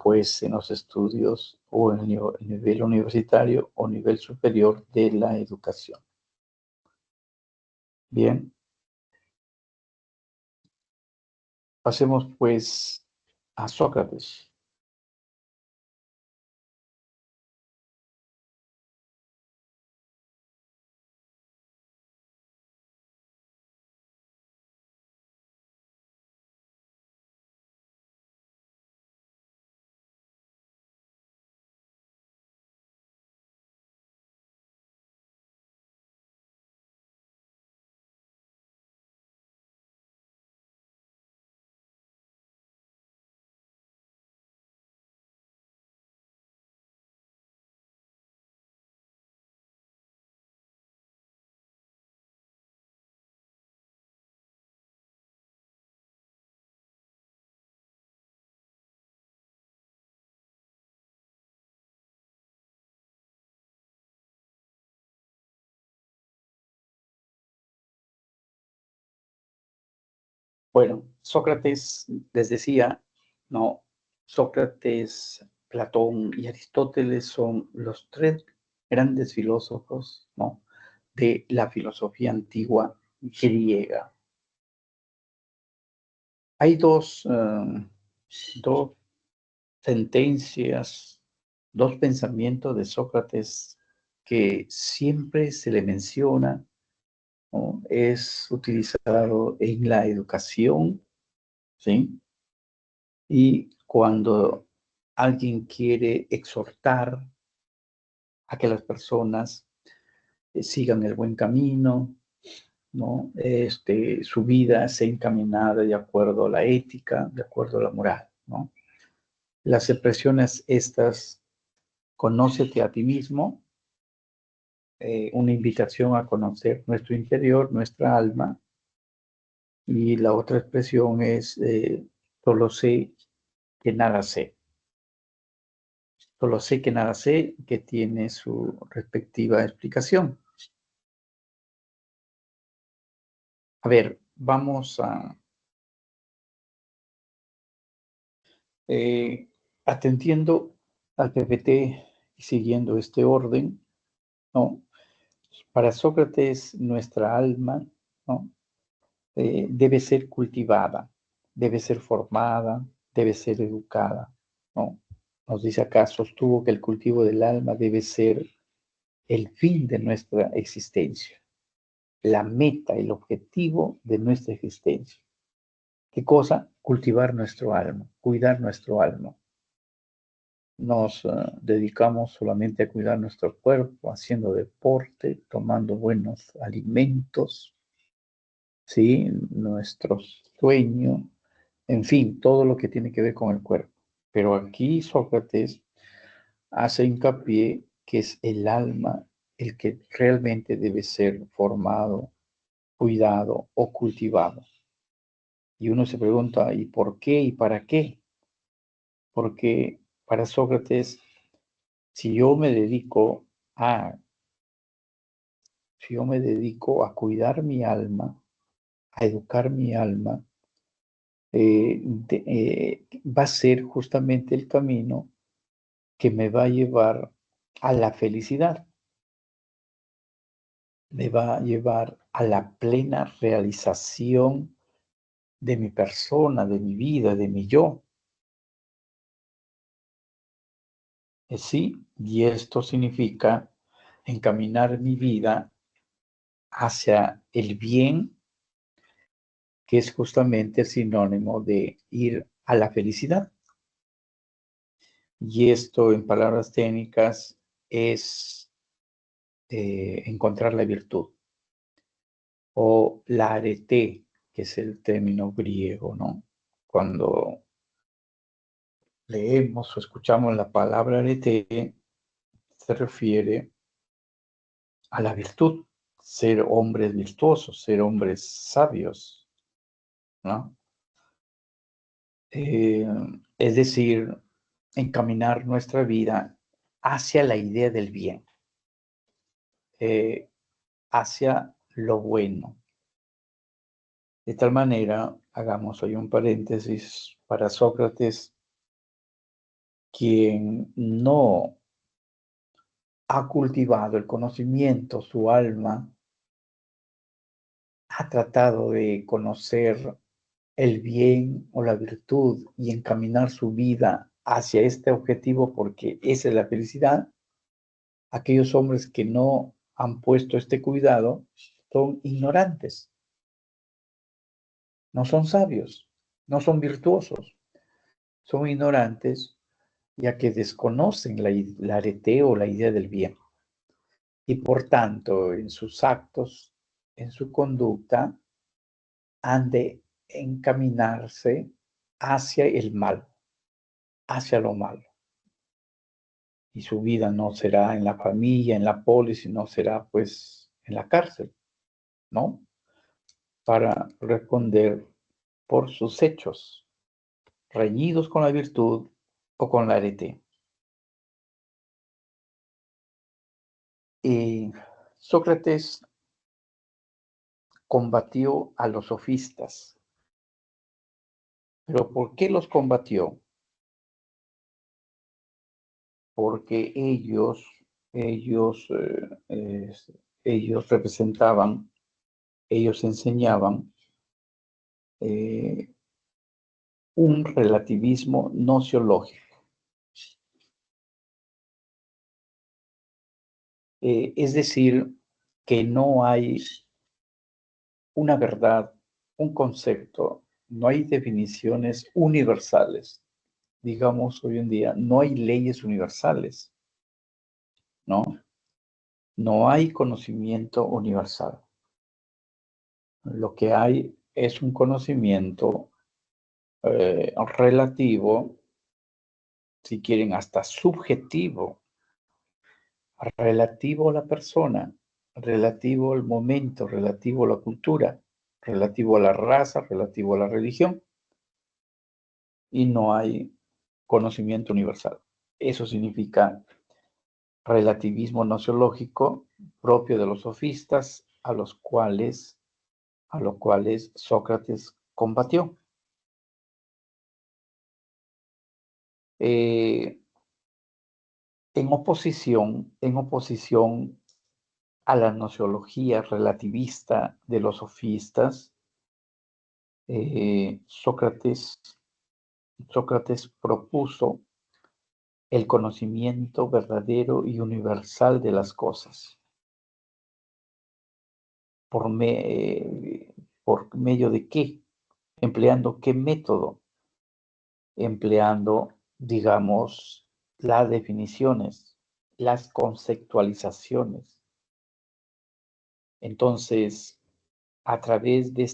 pues en los estudios o en el nivel universitario o nivel superior de la educación. Bien, pasemos pues a Sócrates. Bueno, Sócrates les decía, no, Sócrates, Platón y Aristóteles son los tres grandes filósofos, ¿no? De la filosofía antigua griega. Hay dos sentencias, dos pensamientos de Sócrates que siempre se le menciona, ¿no? Es utilizado en la educación, ¿sí? Y cuando alguien quiere exhortar a que las personas sigan el buen camino, ¿no? Su vida sea encaminada de acuerdo a la ética, de acuerdo a la moral, ¿no? Las expresiones estas, conócete a ti mismo, una invitación a conocer nuestro interior, nuestra alma, y la otra expresión es, solo sé que nada sé. Solo sé que nada sé, que tiene su respectiva explicación. A ver, vamos a... atendiendo al PPT y siguiendo este orden, ¿no? Para Sócrates, nuestra alma, ¿no? Debe ser cultivada, debe ser formada, debe ser educada, ¿no? Nos dice acá, sostuvo que el cultivo del alma debe ser el fin de nuestra existencia, la meta, el objetivo de nuestra existencia. ¿Qué cosa? Cultivar nuestro alma, cuidar nuestro alma. Nos dedicamos solamente a cuidar nuestro cuerpo, haciendo deporte, tomando buenos alimentos, ¿sí? Nuestro sueño, en fin, todo lo que tiene que ver con el cuerpo. Pero aquí Sócrates hace hincapié que es el alma el que realmente debe ser formado, cuidado o cultivado. Y uno se pregunta, ¿y por qué y para qué? Porque para Sócrates, si yo me dedico a, si yo me dedico a cuidar mi alma, a educar mi alma, va a ser justamente el camino que me va a llevar a la felicidad, me va a llevar a la plena realización de mi persona, de mi vida, de mi yo. Sí, y esto significa encaminar mi vida hacia el bien, que es justamente el sinónimo de ir a la felicidad. Y esto, en palabras técnicas, es encontrar la virtud, o la arete, que es el término griego, ¿no? Cuando leemos o escuchamos la palabra arete, se refiere a la virtud, ser hombres virtuosos, ser hombres sabios, ¿no? Es decir, encaminar nuestra vida hacia la idea del bien, hacia lo bueno. De tal manera, hagamos hoy un paréntesis para Sócrates, quien no ha cultivado el conocimiento, su alma, ha tratado de conocer el bien o la virtud y encaminar su vida hacia este objetivo porque esa es la felicidad. Aquellos hombres que no han puesto este cuidado son ignorantes, no son sabios, no son virtuosos, son ignorantes ya que desconocen la arete o la idea del bien. Y por tanto, en sus actos, en su conducta, han de encaminarse hacia el mal, hacia lo malo. Y su vida no será en la familia, en la polis, sino será pues en la cárcel, ¿no? Para responder por sus hechos, reñidos con la virtud o con la arete. Y Sócrates combatió a los sofistas. ¿Pero por qué los combatió? Porque ellos representaban, ellos enseñaban un relativismo nociológico. Es decir, que no hay una verdad, un concepto, no hay definiciones universales. Digamos, hoy en día no hay leyes universales, ¿no? No hay conocimiento universal. Lo que hay es un conocimiento relativo, si quieren, hasta subjetivo, relativo a la persona, relativo al momento, relativo a la cultura, relativo a la raza, relativo a la religión, y no hay conocimiento universal. Eso significa relativismo nociológico propio de los sofistas, a los cuales Sócrates combatió. En oposición a la nociología relativista de los sofistas, Sócrates propuso el conocimiento verdadero y universal de las cosas. ¿Por medio de qué? ¿Empleando qué método? Empleando, digamos, las definiciones, las conceptualizaciones. Entonces, a través de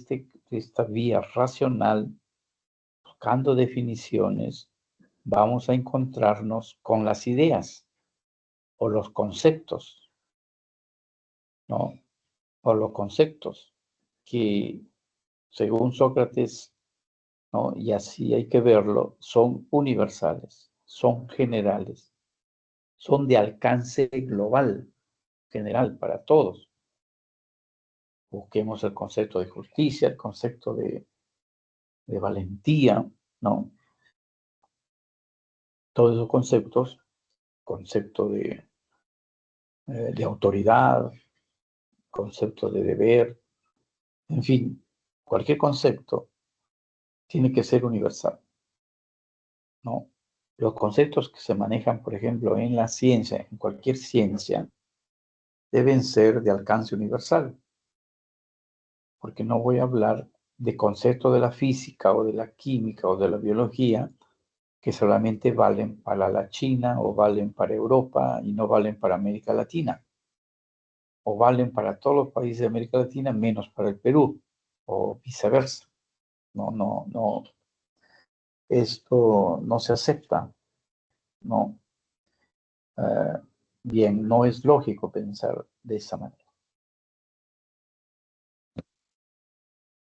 esta vía racional, buscando definiciones, vamos a encontrarnos con las ideas o los conceptos, ¿no? O los conceptos que, según Sócrates, ¿no? Y así hay que verlo, son universales, son generales, son de alcance global, general para todos. Busquemos el concepto de justicia, el concepto de valentía, ¿no? Todos esos conceptos, concepto de autoridad, concepto de deber, en fin, cualquier concepto tiene que ser universal, ¿no? Los conceptos que se manejan, por ejemplo, en la ciencia, en cualquier ciencia, deben ser de alcance universal, porque no voy a hablar de conceptos de la física o de la química o de la biología que solamente valen para la China o valen para Europa y no valen para América Latina, o valen para todos los países de América Latina menos para el Perú, o viceversa. No. esto no se acepta, ¿no? Bien, no es lógico pensar de esa manera.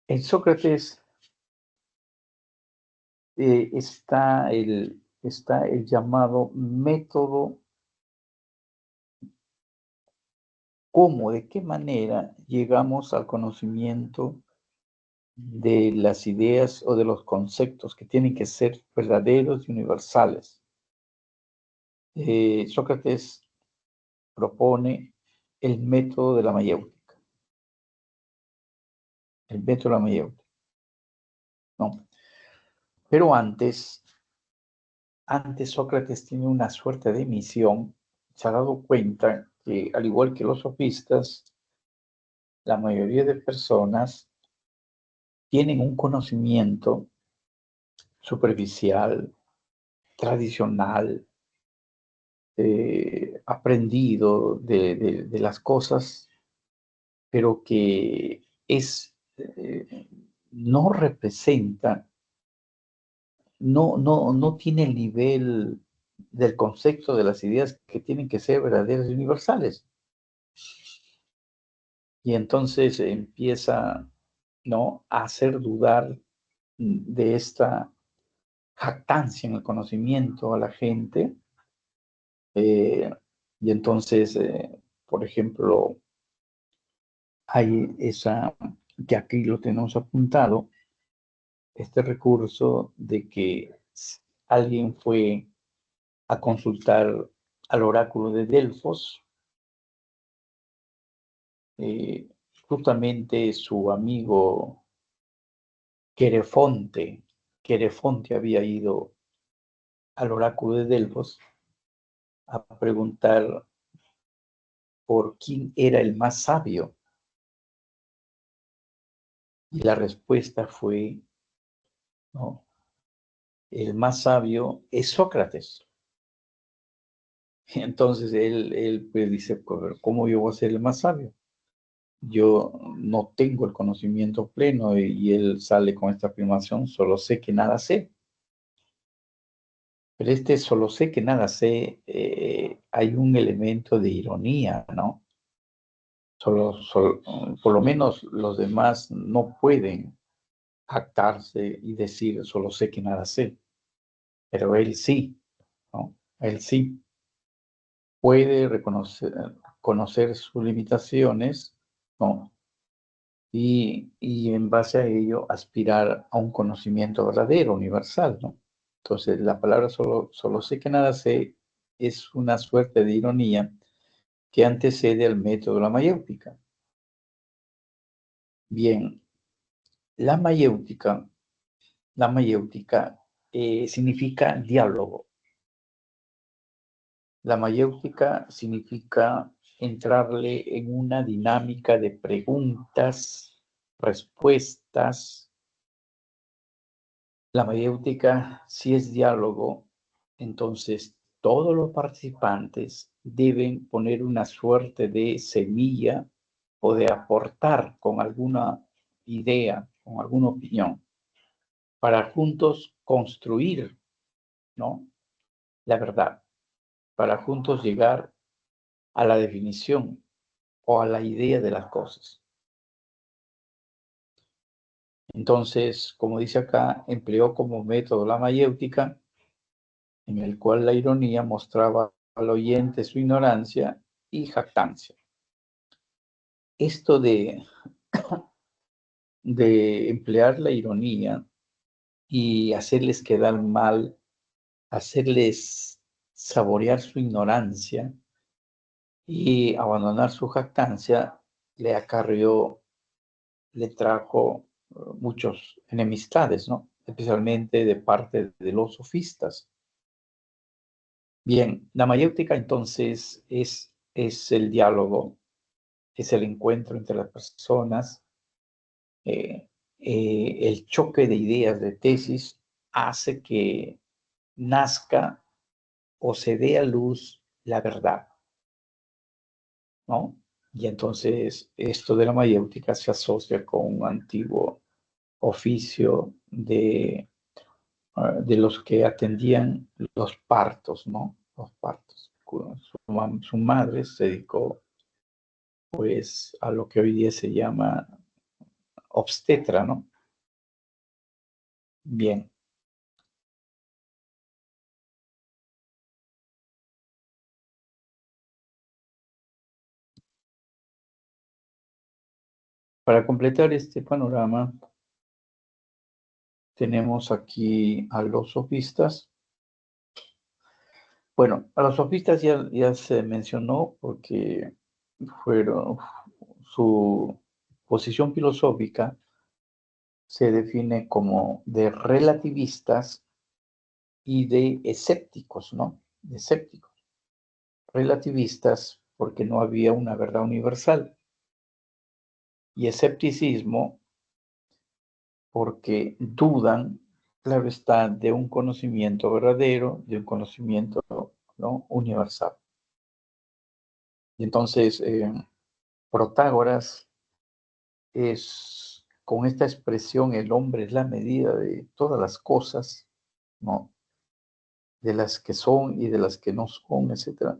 En Sócrates está el llamado método. ¿Cómo, de qué manera llegamos al conocimiento de las ideas o de los conceptos que tienen que ser verdaderos y universales? Sócrates propone el método de la mayéutica. El método de la mayéutica, ¿no? Pero antes Sócrates tiene una suerte de misión. Se ha dado cuenta que, al igual que los sofistas, la mayoría de personas tienen un conocimiento superficial, tradicional, aprendido de las cosas, pero que no representa, no tiene el nivel del concepto de las ideas que tienen que ser verdaderas y universales. Y entonces empieza, ¿no?, a hacer dudar de esta jactancia en el conocimiento a la gente. Y entonces, por ejemplo, hay que aquí lo tenemos apuntado, este recurso de que alguien fue a consultar al oráculo de Delfos. Justamente su amigo Querefonte había ido al oráculo de Delfos a preguntar por quién era el más sabio. Y la respuesta fue, ¿no?, el más sabio es Sócrates. Entonces él pues dice, ¿cómo yo voy a ser el más sabio? Yo no tengo el conocimiento pleno, y él sale con esta afirmación: solo sé que nada sé. Pero solo sé que nada sé, hay un elemento de ironía, ¿no? Por lo menos los demás no pueden jactarse y decir solo sé que nada sé, pero él sí, ¿no? Él sí puede conocer sus limitaciones, ¿no? Y en base a ello aspirar a un conocimiento verdadero, universal, ¿no? Entonces, la palabra solo sé que nada sé es una suerte de ironía que antecede al método de la mayéutica. Bien, la mayéutica significa diálogo. La mayéutica significa entrarle en una dinámica de preguntas, respuestas. La mayéutica, si es diálogo, entonces todos los participantes deben poner una suerte de semilla o de aportar con alguna idea, con alguna opinión, para juntos construir, ¿no?, la verdad, para juntos llegar a la definición o a la idea de las cosas. Entonces, como dice acá, empleó como método la mayéutica, en el cual la ironía mostraba al oyente su ignorancia y jactancia. Esto de emplear la ironía y hacerles quedar mal, hacerles saborear su ignorancia y abandonar su jactancia, le trajo muchos enemistades, ¿no?, especialmente de parte de los sofistas. Bien, la mayéutica entonces es el diálogo, es el encuentro entre las personas. El choque de ideas, de tesis, hace que nazca o se dé a luz la verdad, ¿no? Y entonces esto de la mayéutica se asocia con un antiguo oficio de de los que atendían los partos, ¿no? Los partos. Su madre se dedicó, pues, a lo que hoy día se llama obstetra, ¿no? Bien. Para completar este panorama, tenemos aquí a los sofistas. Bueno, a los sofistas ya se mencionó porque fueron su posición filosófica se define como de relativistas y de escépticos, ¿no? De escépticos. Relativistas porque no había una verdad universal y escepticismo porque dudan, claro está, de un conocimiento verdadero, de un conocimiento, ¿no? Universal. Y entonces, Protágoras es, con esta expresión, el hombre es la medida de todas las cosas, ¿no? De las que son y de las que no son, etc.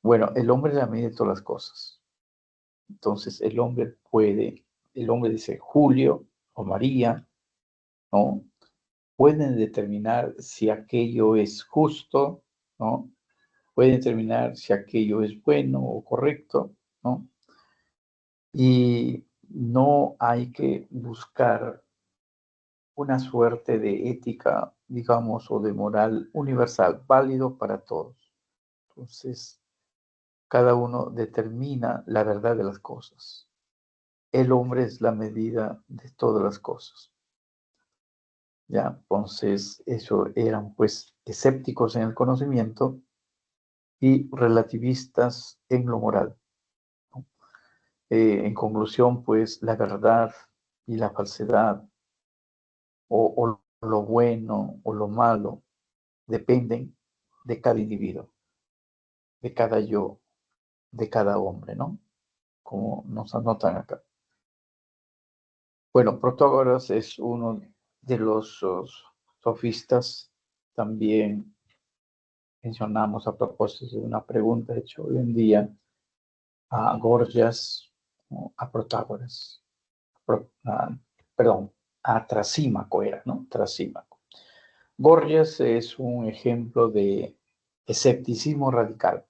Bueno, el hombre es la medida de todas las cosas. Entonces, el hombre dice Julio o María, ¿no? Pueden determinar si aquello es justo, ¿no? Pueden determinar si aquello es bueno o correcto, ¿no? Y no hay que buscar una suerte de ética, digamos, o de moral universal, válido para todos. Entonces, cada uno determina la verdad de las cosas. El hombre es la medida de todas las cosas. ¿Ya? Entonces, eso eran pues escépticos en el conocimiento y relativistas en lo moral, ¿no? En conclusión, pues la verdad y la falsedad o lo bueno o lo malo dependen de cada individuo, de cada yo, de cada hombre, ¿no? Como nos anotan acá. Bueno, Protágoras es uno de los sofistas. También mencionamos a propósito de una pregunta hecha hoy en día a Gorgias, ¿no? A Protágoras, perdón, a Trasímaco era, ¿no? Trasímaco. Gorgias es un ejemplo de escepticismo radical,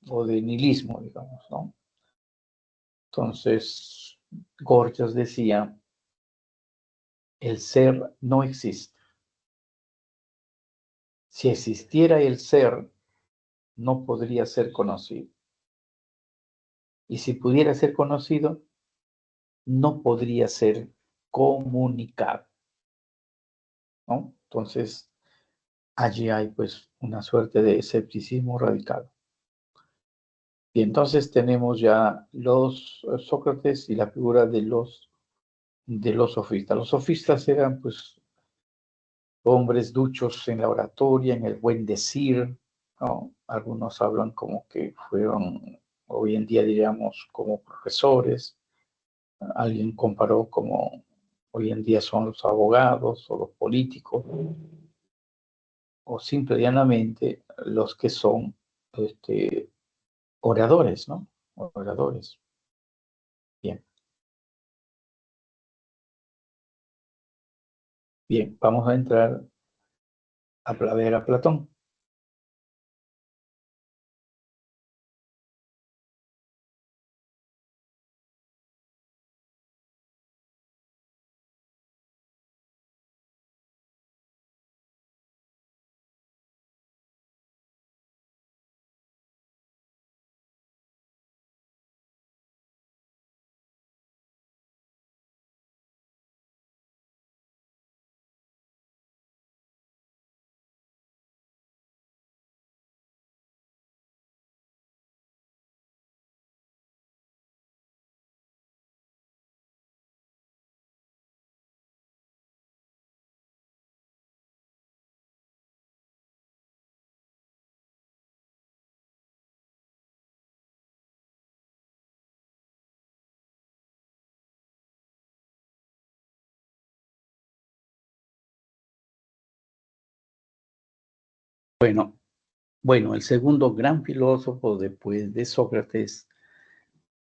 o de nihilismo, digamos, ¿no? Entonces, Gorgias decía, el ser no existe. Si existiera el ser, no podría ser conocido. Y si pudiera ser conocido, no podría ser comunicado, ¿no? Entonces, allí hay pues una suerte de escepticismo radical. Y entonces tenemos ya los Sócrates y la figura de los sofistas. Los sofistas eran pues hombres duchos en la oratoria, en el buen decir, ¿no? Algunos hablan como que fueron, hoy en día diríamos, como profesores. Alguien comparó como hoy en día son los abogados o los políticos, o simple y llanamente los que son oradores, ¿no? Oradores. Bien, bien, vamos a entrar a ver a Platón. Bueno, el segundo gran filósofo después de Sócrates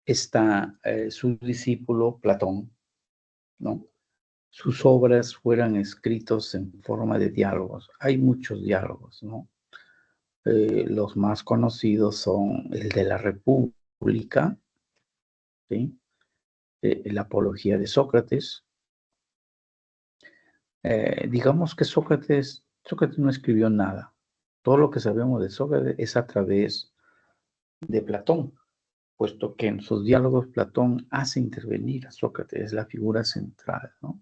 está su discípulo Platón, ¿no? Sus obras fueron escritos en forma de diálogos. Hay muchos diálogos, ¿no? Los más conocidos son el de la República, ¿sí? La Apología de Sócrates. Digamos que Sócrates no escribió nada. Todo lo que sabemos de Sócrates es a través de Platón, puesto que en sus diálogos Platón hace intervenir a Sócrates, es la figura central, ¿no?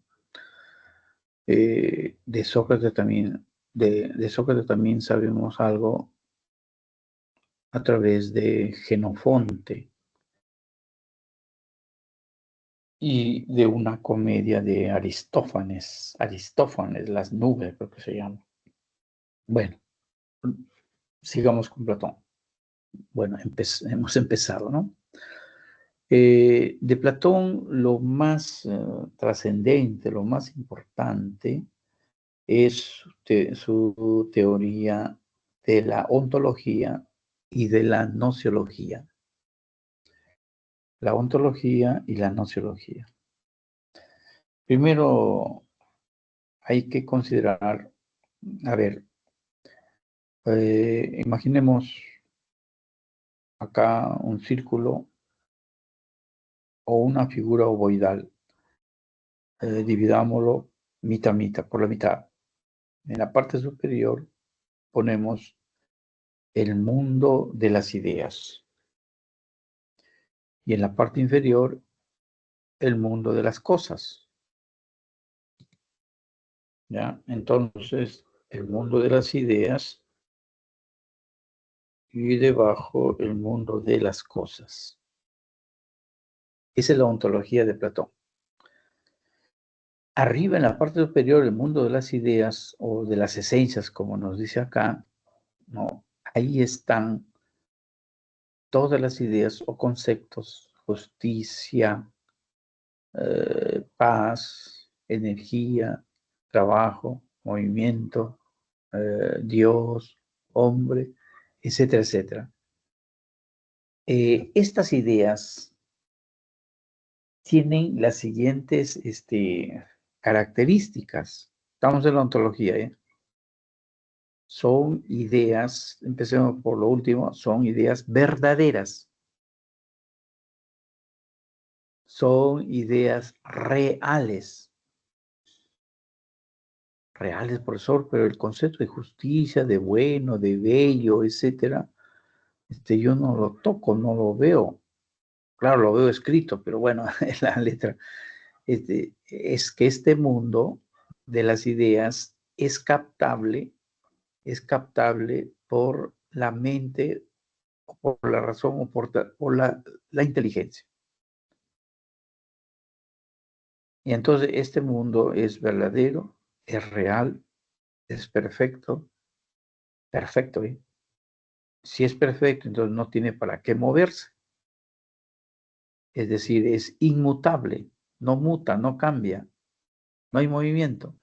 De Sócrates también sabemos algo a través de Jenofonte y de una comedia de Aristófanes, Las nubes, creo que se llama. Bueno, sigamos con Platón. Bueno, hemos empezado, ¿no? De Platón, lo más trascendente, lo más importante es su teoría de la ontología y de la nociología. La ontología y la nociología. Primero, hay que considerar, a ver, imaginemos acá un círculo o una figura ovoidal. Dividámoslo mitad, por la mitad. En la parte superior ponemos el mundo de las ideas y en la parte inferior el mundo de las cosas. ¿Ya? Entonces, el mundo de las ideas y debajo el mundo de las cosas. Esa es la ontología de Platón. Arriba, en la parte superior, el mundo de las ideas o de las esencias, como nos dice acá, ¿no? Ahí están todas las ideas o conceptos: justicia, paz, energía, trabajo, movimiento, Dios, hombre, etcétera, etcétera. Estas ideas tienen las siguientes características. Estamos en la ontología, ¿eh? Son ideas, empecemos por lo último, son ideas verdaderas. Son ideas reales. Reales, profesor, pero el concepto de justicia, de bueno, de bello, etcétera, yo no lo toco, no lo veo. Claro, lo veo escrito, pero bueno, en la letra. Es que este mundo de las ideas es captable por la mente, o por la razón, o por la inteligencia. Y entonces este mundo es verdadero, es real, es perfecto, perfecto, ¿eh? Si es perfecto, entonces no tiene para qué moverse. Es decir, es inmutable, no muta, no cambia, no hay movimiento.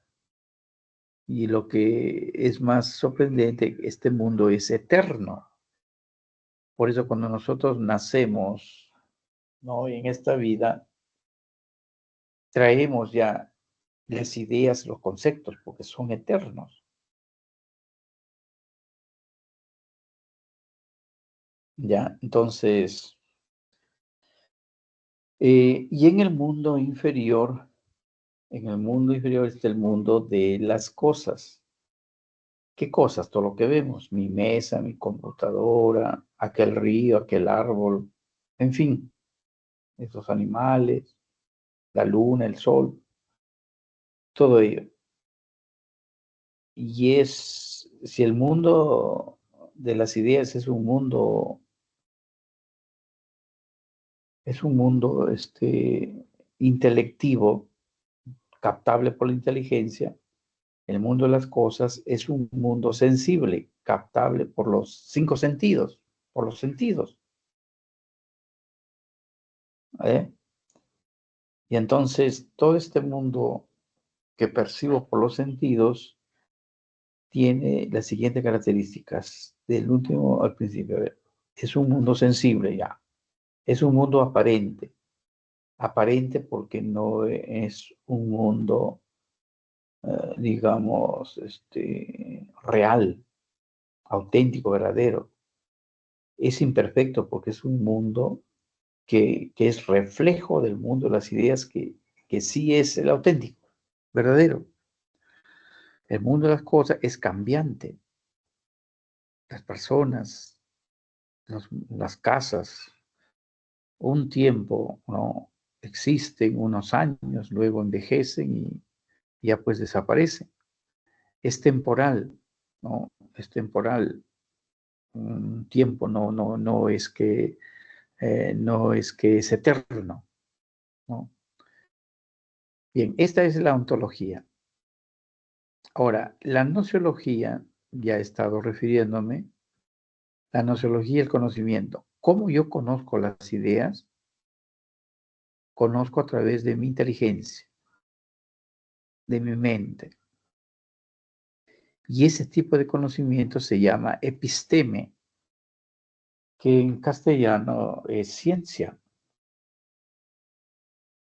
Y lo que es más sorprendente, este mundo es eterno. Por eso cuando nosotros nacemos, ¿no?, en esta vida, traemos ya las ideas, los conceptos, porque son eternos. ¿Ya? Entonces, y en el mundo inferior está el mundo de las cosas. ¿Qué cosas? Todo lo que vemos, mi mesa, mi computadora, aquel río, aquel árbol, en fin, esos animales, la luna, el sol, todo ello. Y si el mundo de las ideas es un mundo intelectivo, captable por la inteligencia, el mundo de las cosas es un mundo sensible, captable por los 5 sentidos, por los sentidos. Y entonces todo este mundo que percibo por los sentidos tiene las siguientes características, del último al principio. A ver, es un mundo sensible ya, es un mundo aparente. Aparente porque no es un mundo, digamos, real, auténtico, verdadero. Es imperfecto porque es un mundo que es reflejo del mundo de las ideas que sí es el auténtico, verdadero. El mundo de las cosas es cambiante. Las personas, las casas, un tiempo, ¿no? Existen unos años, luego envejecen y ya pues desaparecen. Es temporal, ¿no? Es temporal. Un tiempo no es que no es que es eterno, ¿no? Bien, esta es la ontología. Ahora, la nociología, ya he estado refiriéndome, la nociología y el conocimiento. ¿Cómo yo conozco las ideas? Conozco a través de mi inteligencia, de mi mente. Y ese tipo de conocimiento se llama episteme, que en castellano es ciencia,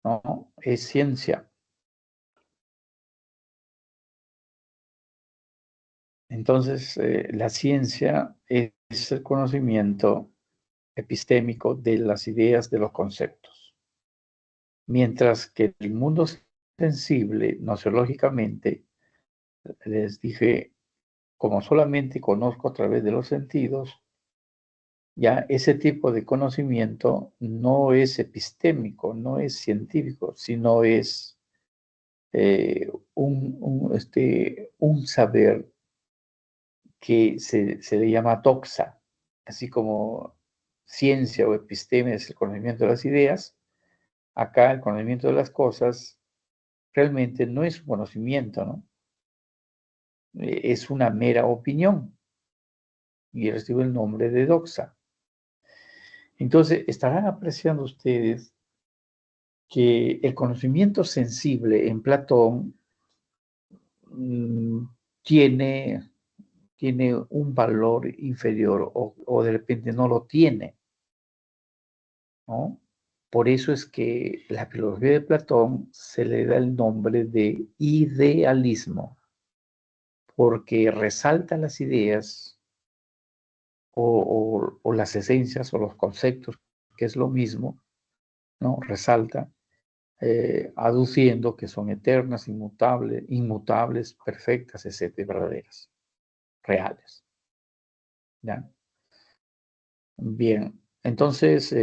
¿no? Es ciencia. Entonces, la ciencia es el conocimiento epistémico de las ideas, de los conceptos. Mientras que el mundo sensible, nociológicamente, les dije, como solamente conozco a través de los sentidos, ya ese tipo de conocimiento no es epistémico, no es científico, sino es un saber que se le llama doxa, así como ciencia o episteme es el conocimiento de las ideas, acá el conocimiento de las cosas realmente no es un conocimiento, ¿no? Es una mera opinión y recibe el nombre de doxa. Entonces, estarán apreciando ustedes que el conocimiento sensible en Platón mmm, tiene un valor inferior o de repente no lo tiene, ¿no? Por eso es que la filosofía de Platón se le da el nombre de idealismo, porque resalta las ideas o las esencias o los conceptos, que es lo mismo, ¿no? Resalta, aduciendo que son eternas, inmutables, perfectas, etcétera, verdaderas, reales. ¿Ya? Bien, entonces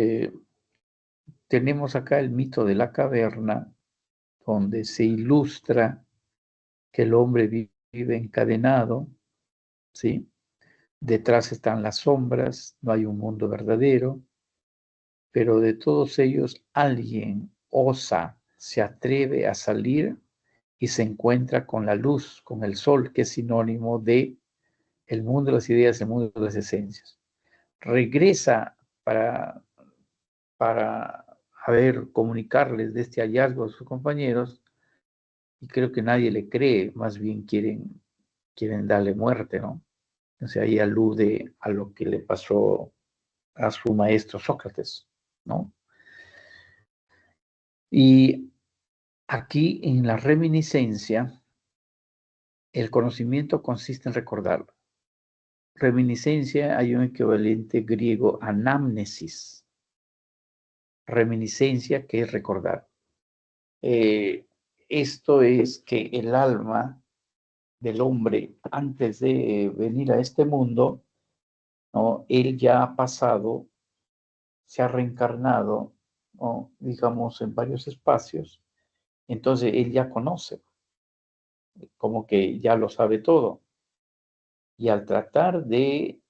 tenemos acá el mito de la caverna, donde se ilustra que el hombre vive encadenado, ¿sí? Detrás están las sombras, no hay un mundo verdadero, pero de todos ellos alguien osa, se atreve a salir y se encuentra con la luz, con el sol, que es sinónimo de el mundo de las ideas, el mundo de las esencias. Regresa para comunicarles de este hallazgo a sus compañeros y creo que nadie le cree, más bien quieren darle muerte, ¿no? O sea, ahí alude a lo que le pasó a su maestro Sócrates, ¿no? Y aquí en la reminiscencia, el conocimiento consiste en recordarlo. Reminiscencia hay un equivalente griego, anamnesis. Reminiscencia, que es recordar. Esto es que el alma del hombre, antes de venir a este mundo, ¿no? Él ya ha pasado, se ha reencarnado, ¿no? Digamos, en varios espacios, entonces él ya conoce, como que ya lo sabe todo. Y al tratar de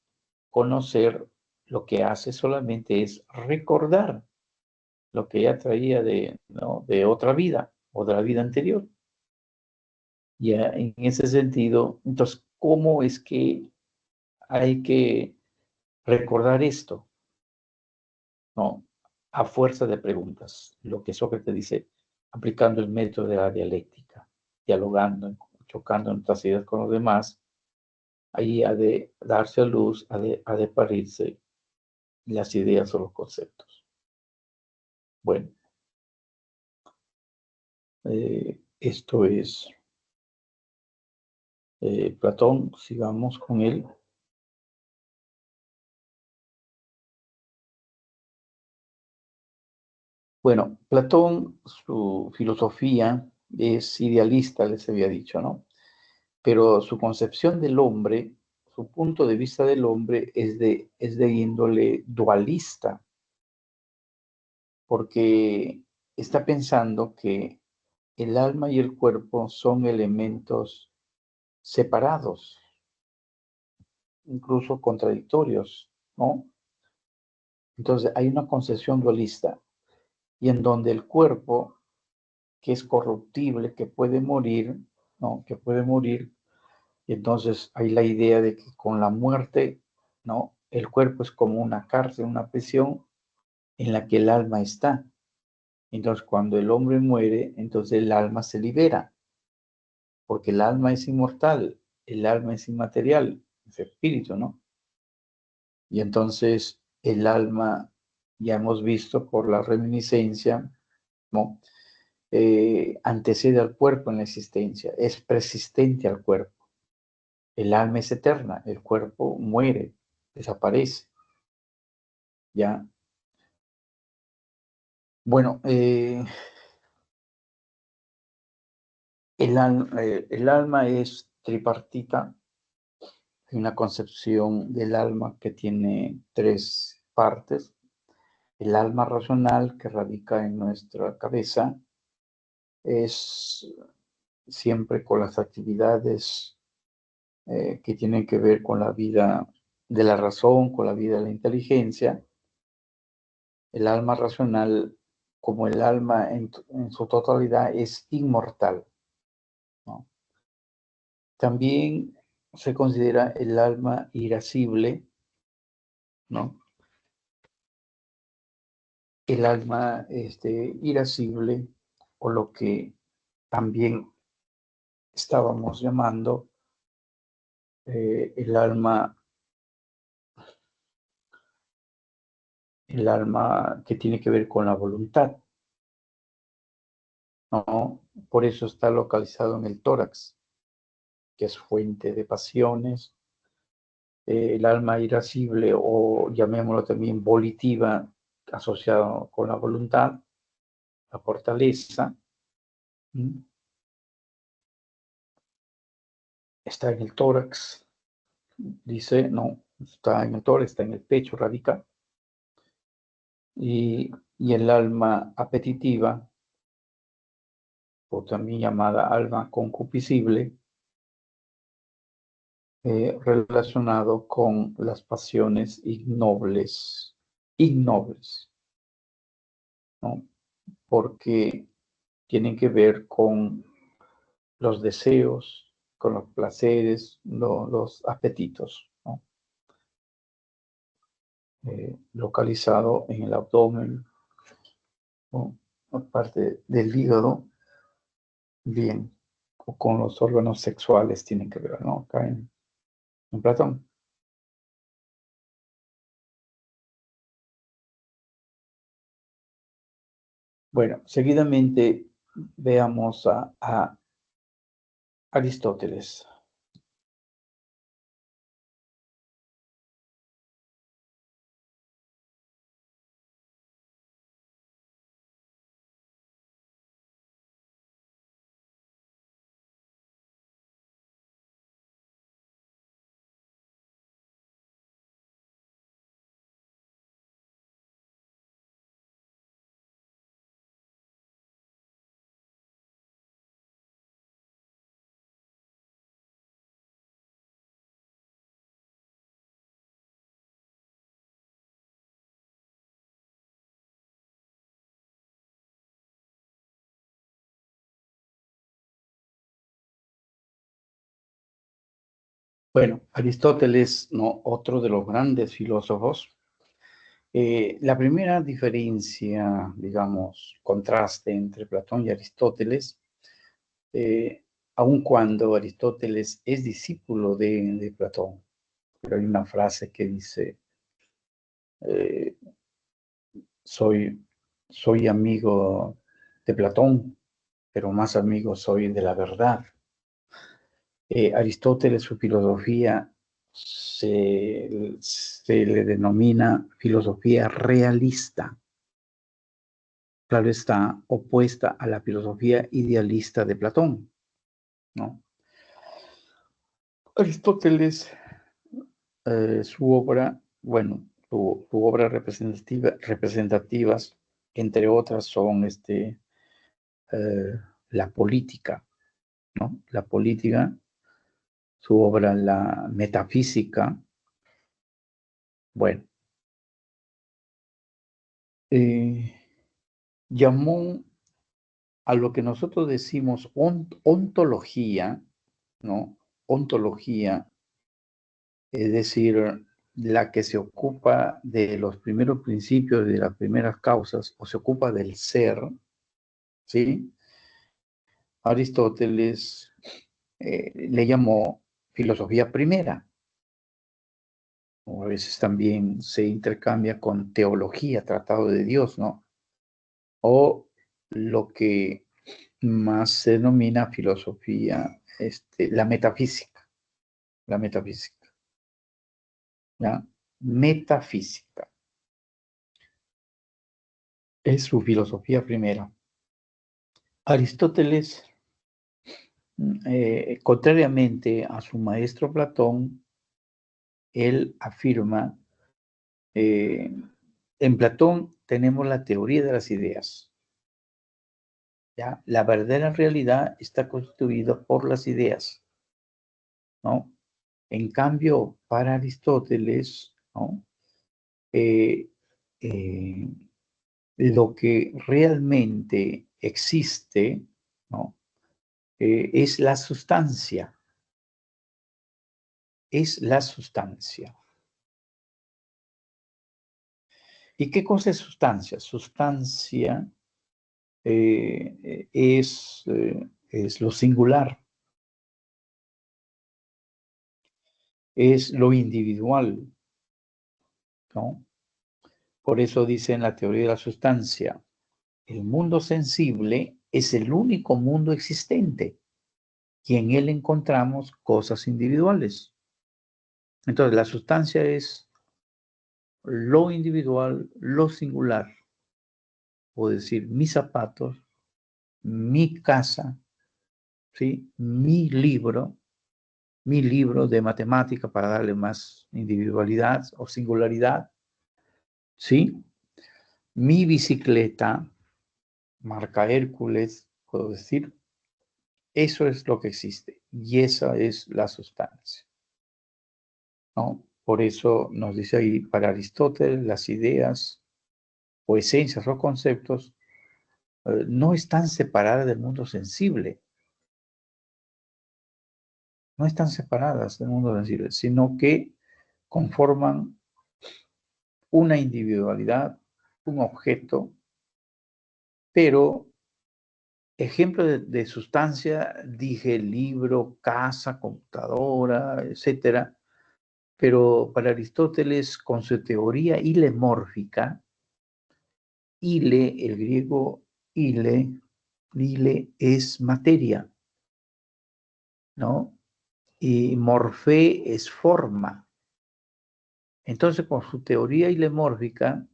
conocer, lo que hace solamente es recordar lo que ya traía ¿no? de otra vida o de la vida anterior. Ya en ese sentido, entonces, ¿cómo es que hay que recordar esto? ¿No? A fuerza de preguntas, lo que Sócrates dice, aplicando el método de la dialéctica, dialogando, chocando nuestras ideas con los demás, ahí ha de darse a luz, ha de parirse las ideas o los conceptos. Bueno, esto es Platón, sigamos con él. Bueno, Platón, su filosofía es idealista, les había dicho, ¿no? Pero su concepción del hombre, su punto de vista del hombre es de índole dualista, porque está pensando que el alma y el cuerpo son elementos separados, incluso contradictorios, ¿no? Entonces hay una concepción dualista y en donde el cuerpo, que es corruptible, que puede morir, ¿no? Que puede morir, y entonces hay la idea de que con la muerte, ¿no? El cuerpo es como una cárcel, una prisión en la que el alma está. Entonces cuando el hombre muere, entonces el alma se libera, porque el alma es inmortal, el alma es inmaterial, es espíritu, ¿no? Y entonces el alma, ya hemos visto por la reminiscencia, ¿no? Antecede al cuerpo en la existencia, es persistente al cuerpo. El alma es eterna, el cuerpo muere, desaparece. ¿Ya? Bueno, el alma es tripartita. Hay una concepción del alma que tiene tres partes. El alma racional que radica en nuestra cabeza es siempre con las actividades que tienen que ver con la vida de la razón, con la vida de la inteligencia. El alma racional, como el alma en su totalidad, es inmortal, ¿no? También se considera el alma irascible, ¿no? El alma irascible, o lo que también estábamos llamando el alma que tiene que ver con la voluntad, ¿no? Por eso está localizado en el tórax, que es fuente de pasiones. El alma irascible, o llamémoslo también volitiva, asociado con la voluntad, la fortaleza, está en el tórax. Dice, no, está en el tórax, está en el pecho, radica. Y el alma apetitiva, o también llamada alma concupiscible, relacionado con las pasiones ignobles, ¿no? Porque tienen que ver con los deseos, con los placeres, los apetitos, ¿no? Localizado en el abdomen, ¿no? Parte del hígado, bien, o con los órganos sexuales tienen que ver, ¿no? Acá en Platón. Bueno, seguidamente veamos a Aristóteles. Bueno, Aristóteles, ¿no? Otro de los grandes filósofos. La primera diferencia, digamos, contraste entre Platón y Aristóteles aun cuando Aristóteles es discípulo de Platón. Pero hay una frase que dice, soy amigo de Platón, pero más amigo soy de la verdad. Aristóteles, su filosofía se le denomina filosofía realista. Claro está, opuesta a la filosofía idealista de Platón, ¿no? Aristóteles, su obra, bueno, su obra representativas, entre otras, son la política, ¿no? La política, su obra, la metafísica. Bueno, llamó a lo que nosotros decimos ontología, ¿no? Ontología, es decir, la que se ocupa de los primeros principios, de las primeras causas, o se ocupa del ser, ¿sí? Aristóteles le llamó filosofía primera, o a veces también se intercambia con teología, tratado de Dios, ¿no? O lo que más se denomina filosofía, la metafísica, ¿ya? Metafísica. Es su filosofía primera. Aristóteles, contrariamente a su maestro Platón, él afirma, en Platón tenemos la teoría de las ideas, ¿ya? La verdadera realidad está constituida por las ideas, ¿no? En cambio, para Aristóteles, ¿no? Lo que realmente existe, ¿no? Es la sustancia, es la sustancia. ¿Y qué cosa es sustancia? Sustancia es lo singular, es lo individual, ¿no? Por eso dice en la teoría de la sustancia, el mundo sensible es el único mundo existente y en él encontramos cosas individuales. Entonces, la sustancia es lo individual, lo singular. Puedo decir mis zapatos, mi casa, ¿sí? Mi libro de matemática para darle más individualidad o singularidad, ¿sí? Mi bicicleta, marca Hércules, puedo decir, eso es lo que existe y esa es la sustancia, ¿no? Por eso nos dice ahí, para Aristóteles, las ideas o esencias o conceptos no están separadas del mundo sensible, no están separadas del mundo sensible, sino que conforman una individualidad, un objeto, pero ejemplo de sustancia, dije libro, casa, computadora, etcétera, pero para Aristóteles, con su teoría ilemórfica, el griego ile es materia, ¿no? Y morfé es forma. Entonces, con su teoría ilemórfica,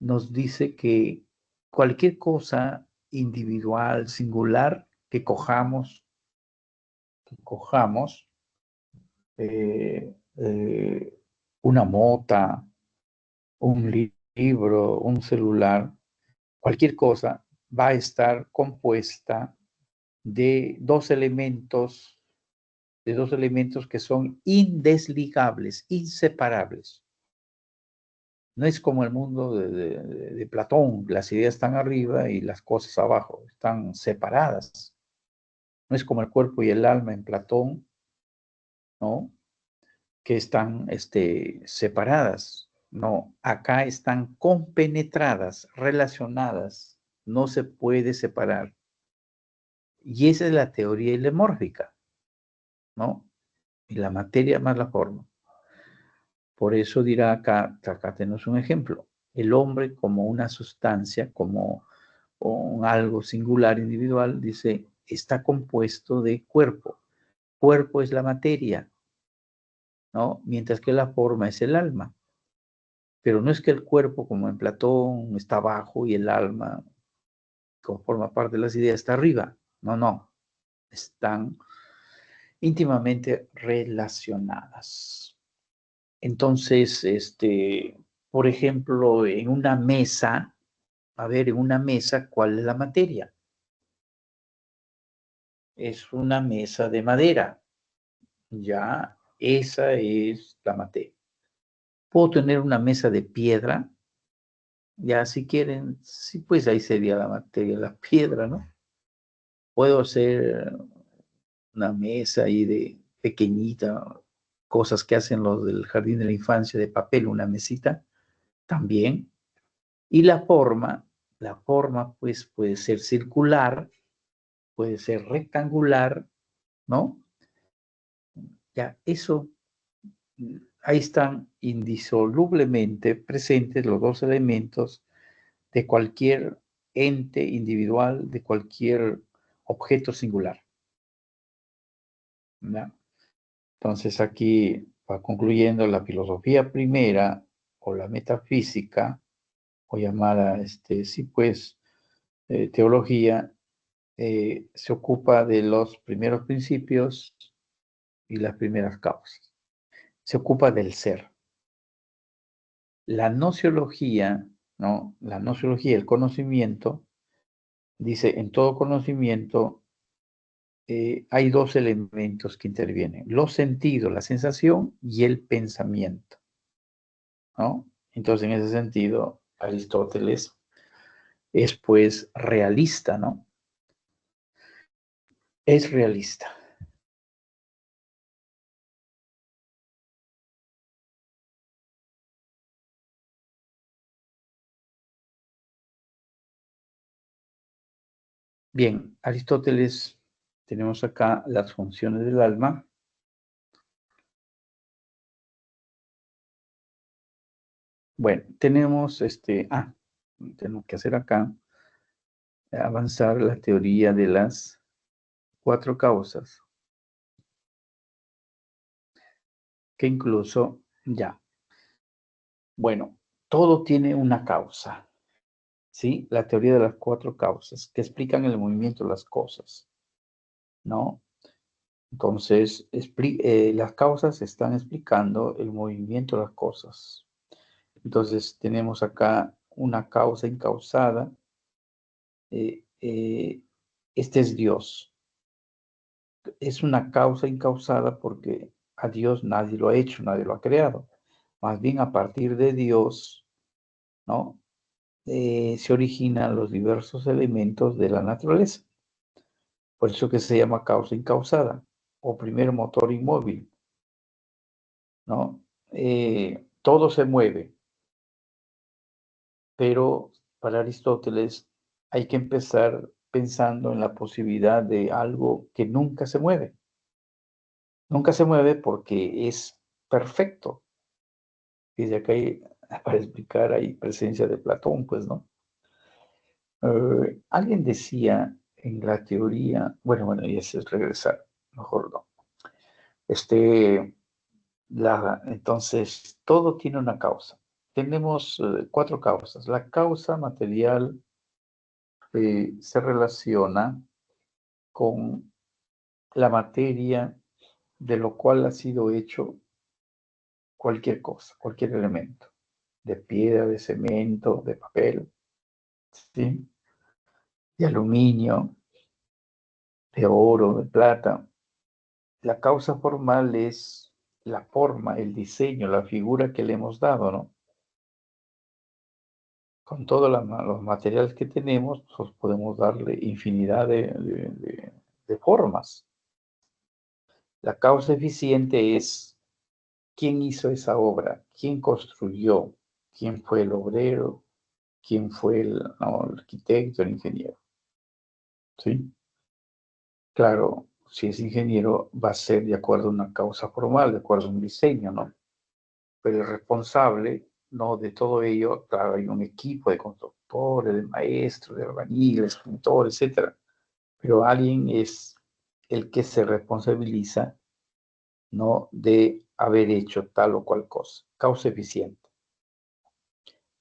nos dice que cualquier cosa individual, singular, que cojamos, una mota, un libro, un celular, cualquier cosa va a estar compuesta de dos elementos que son indesligables, inseparables. No es como el mundo de Platón, las ideas están arriba y las cosas abajo, están separadas. No es como el cuerpo y el alma en Platón, ¿no? Que están separadas. No, acá están compenetradas, relacionadas, no se puede separar. Y esa es la teoría ilemórfica, ¿no? Y la materia más la forma. Por eso dirá acá tenemos un ejemplo. El hombre como una sustancia, como algo singular, individual, dice, está compuesto de cuerpo. Cuerpo es la materia, ¿no? Mientras que la forma es el alma. Pero no es que el cuerpo, como en Platón, está abajo y el alma, como forma parte de las ideas, está arriba. No, no. Están íntimamente relacionadas. Entonces, por ejemplo, en una mesa, a ver, en una mesa, ¿cuál es la materia? Es una mesa de madera. Ya, esa es la materia. Puedo tener una mesa de piedra. Ya, si quieren, sí, pues ahí sería la materia, la piedra, ¿no? Puedo hacer una mesa ahí de pequeñita, cosas que hacen los del jardín de la infancia de papel, una mesita, también. Y la forma pues puede ser circular, puede ser rectangular, ¿no? Ya, eso, ahí están indisolublemente presentes los dos elementos de cualquier ente individual, de cualquier objeto singular, ¿ya? Entonces aquí va concluyendo la filosofía primera o la metafísica, o llamada, sí pues, teología, se ocupa de los primeros principios y las primeras causas. Se ocupa del ser. La nociología, ¿no? La nociología, el conocimiento, dice, en todo conocimiento hay dos elementos que intervienen, los sentidos, la sensación y el pensamiento, ¿no? Entonces, en ese sentido, Aristóteles es pues realista, ¿no? Es realista. Bien, Aristóteles, tenemos acá las funciones del alma. Bueno, tenemos tenemos que hacer acá, avanzar la teoría de las cuatro causas, que incluso ya, bueno, todo tiene una causa, ¿sí? La teoría de las cuatro causas que explican el movimiento de las cosas, ¿no? Entonces, las causas están explicando el movimiento de las cosas. Entonces, tenemos acá una causa incausada. Este es Dios. Es una causa incausada porque a Dios nadie lo ha hecho, nadie lo ha creado. Más bien a partir de Dios, ¿no? Se originan los diversos elementos de la naturaleza. Por eso que se llama causa incausada o primer motor inmóvil, ¿no? Todo se mueve, pero para Aristóteles hay que empezar pensando en la posibilidad de algo que nunca se mueve. Nunca se mueve porque es perfecto. Y de acá para explicar hay presencia de Platón, pues, ¿no? Alguien decía en la teoría, bueno, y ese es regresar, mejor no. Entonces, todo tiene una causa. Tenemos cuatro causas. La causa material se relaciona con la materia de lo cual ha sido hecho cualquier cosa, cualquier elemento, de piedra, de cemento, de papel, ¿sí? De aluminio, de oro, de plata. La causa formal es la forma, el diseño, la figura que le hemos dado, ¿no? Con todos los materiales que tenemos, pues podemos darle infinidad de formas. La causa eficiente es quién hizo esa obra, quién construyó, quién fue el obrero, quién fue el arquitecto, el ingeniero. ¿Sí? Claro, si es ingeniero, va a ser de acuerdo a una causa formal, de acuerdo a un diseño, ¿no? Pero el responsable, ¿no? De todo ello, claro, hay un equipo de constructores, de maestros, de albañiles, pintores, etcétera. Pero alguien es el que se responsabiliza, ¿no? De haber hecho tal o cual cosa. Causa eficiente.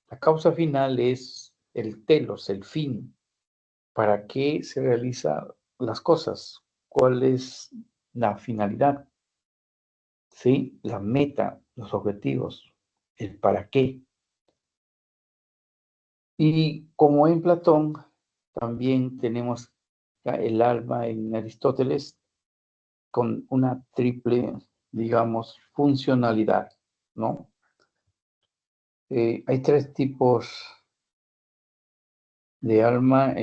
La causa final es el telos, el fin. ¿Para qué se realizan las cosas? ¿Cuál es la finalidad? ¿Sí? La meta, los objetivos, el para qué. Y como en Platón, también tenemos el alma en Aristóteles con una triple, digamos, funcionalidad, ¿no? Hay tres tipos de alma,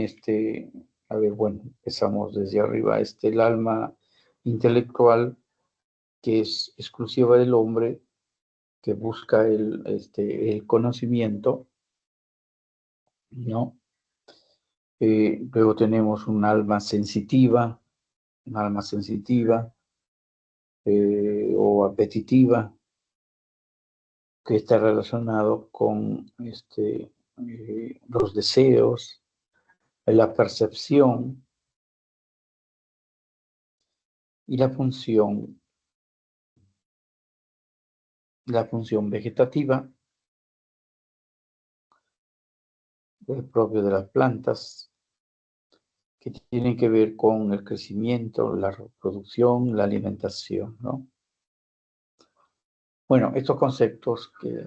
a ver, bueno, empezamos desde arriba, el alma intelectual, que es exclusiva del hombre, que busca el conocimiento, ¿no? Luego tenemos un alma sensitiva o apetitiva, que está relacionado con los deseos, la percepción y la función vegetativa, propio de las plantas, que tienen que ver con el crecimiento, la reproducción, la alimentación, ¿no? Bueno, estos conceptos que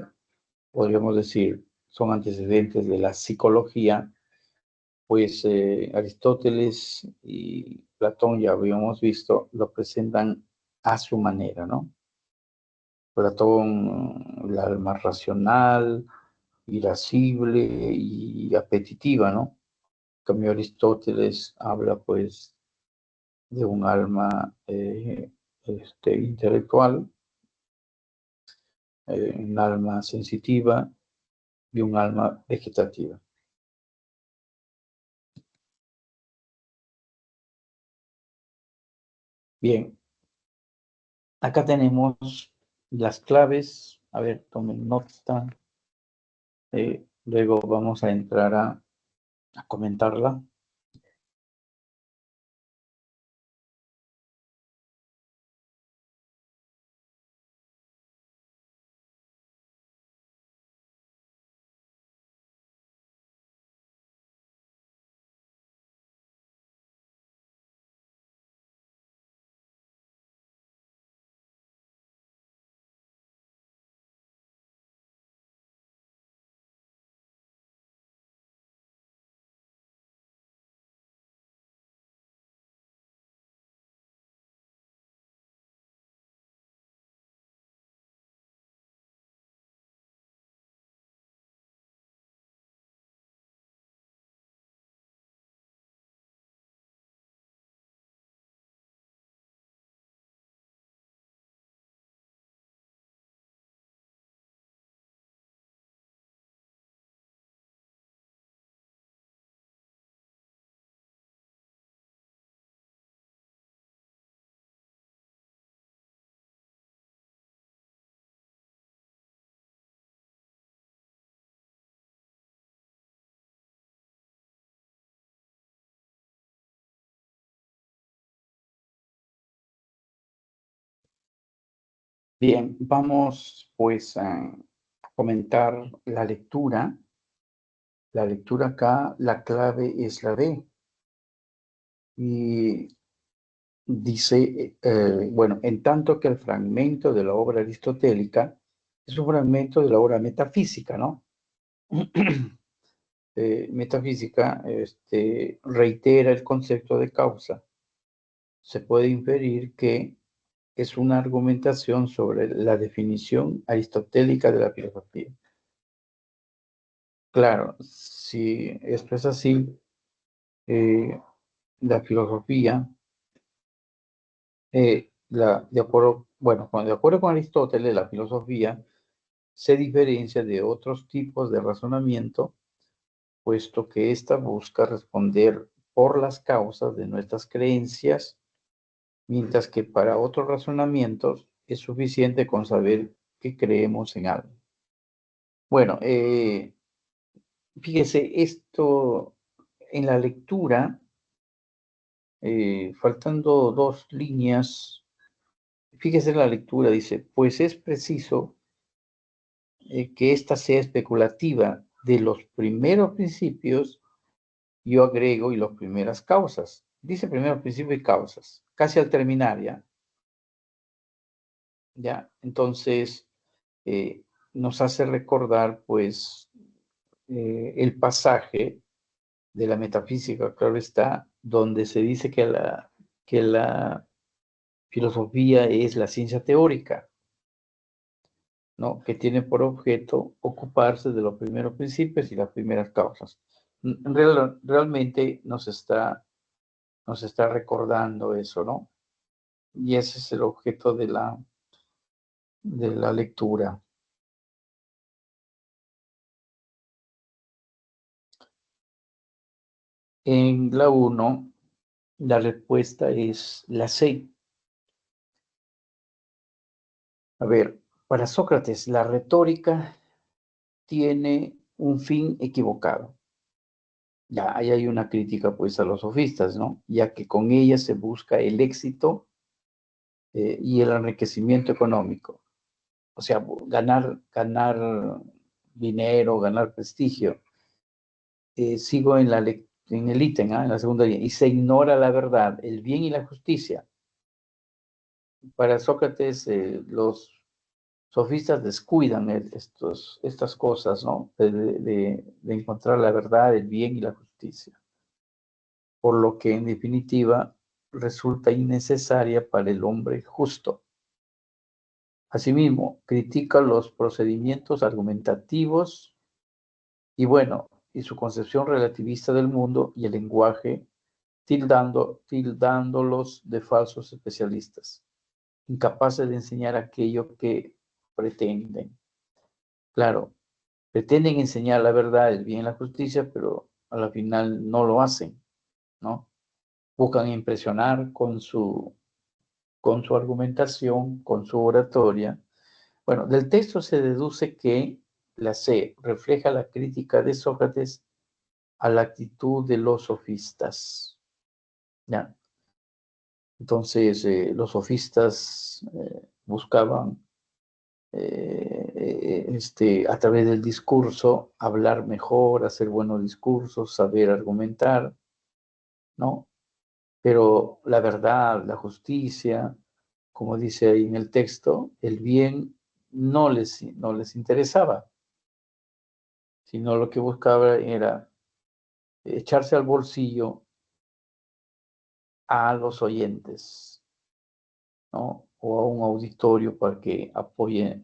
podríamos decir son antecedentes de la psicología, pues Aristóteles y Platón, ya habíamos visto, lo presentan a su manera, ¿no? Platón, el alma racional, irascible y apetitiva, ¿no? En cambio, Aristóteles habla, pues, de un alma intelectual, un alma sensitiva y un alma vegetativa. Bien, acá tenemos las claves. A ver, tomen nota. Luego vamos a entrar a comentarla. Bien, vamos pues a comentar la lectura. La lectura acá, la clave es la D. Y dice, bueno, en tanto que el fragmento de la obra aristotélica es un fragmento de la obra metafísica, ¿no? Metafísica reitera el concepto de causa. Se puede inferir que es una argumentación sobre la definición aristotélica de la filosofía. Claro, si esto es así, la filosofía, de acuerdo con Aristóteles, la filosofía se diferencia de otros tipos de razonamiento, puesto que ésta busca responder por las causas de nuestras creencias, mientras que para otros razonamientos es suficiente con saber que creemos en algo. Bueno, fíjese, esto en la lectura, faltando 2 líneas, fíjese en la lectura, dice, pues es preciso que ésta sea especulativa de los primeros principios, yo agrego, y las primeras causas. Dice primeros principios y causas, casi al terminar ya. ¿Ya? Entonces, nos hace recordar, pues, el pasaje de la metafísica, claro está, donde se dice que la filosofía es la ciencia teórica, ¿no? Que tiene por objeto ocuparse de los primeros principios y las primeras causas. Realmente nos está recordando eso, ¿no? Y ese es el objeto de la lectura. En la 1, la respuesta es la C. A ver, para Sócrates, la retórica tiene un fin equivocado. Ya ahí hay una crítica pues a los sofistas, ¿no? Ya que con ella se busca el éxito y el enriquecimiento económico. O sea, ganar dinero, ganar prestigio. Sigo en el ítem, en la segunda línea, y se ignora la verdad, el bien y la justicia. Para Sócrates, los sofistas descuidan estas cosas, ¿no? De encontrar la verdad, el bien y la justicia. Por lo que, en definitiva, resulta innecesaria para el hombre justo. Asimismo, critica los procedimientos argumentativos y, bueno, y su concepción relativista del mundo y el lenguaje, tildándolos de falsos especialistas, incapaces de enseñar aquello que pretenden. Claro, pretenden enseñar la verdad, el bien y la justicia, pero a la final no lo hacen, ¿no? Buscan impresionar con su argumentación, con su oratoria. Bueno, del texto se deduce que la C refleja la crítica de Sócrates a la actitud de los sofistas. ¿Ya? Entonces, los sofistas buscaban a través del discurso hablar mejor, hacer buenos discursos, saber argumentar, ¿no? Pero la verdad, la justicia, como dice ahí en el texto, el bien no les interesaba, sino lo que buscaba era echarse al bolsillo a los oyentes, ¿no? O a un auditorio para que apoye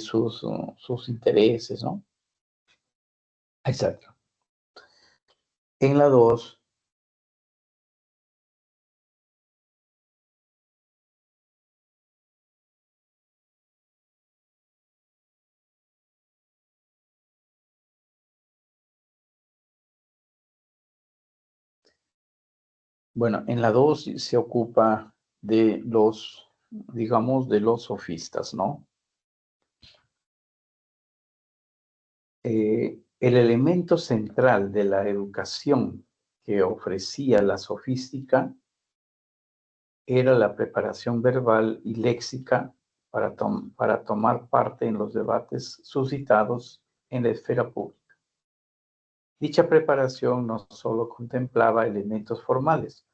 sus intereses, ¿no? Exacto. En la 2, bueno, en la 2 se ocupa de los, digamos, de los sofistas, ¿no? El elemento central de la educación que ofrecía la sofística era la preparación verbal y léxica para tomar parte en los debates suscitados en la esfera pública. Dicha preparación no solo contemplaba elementos formales,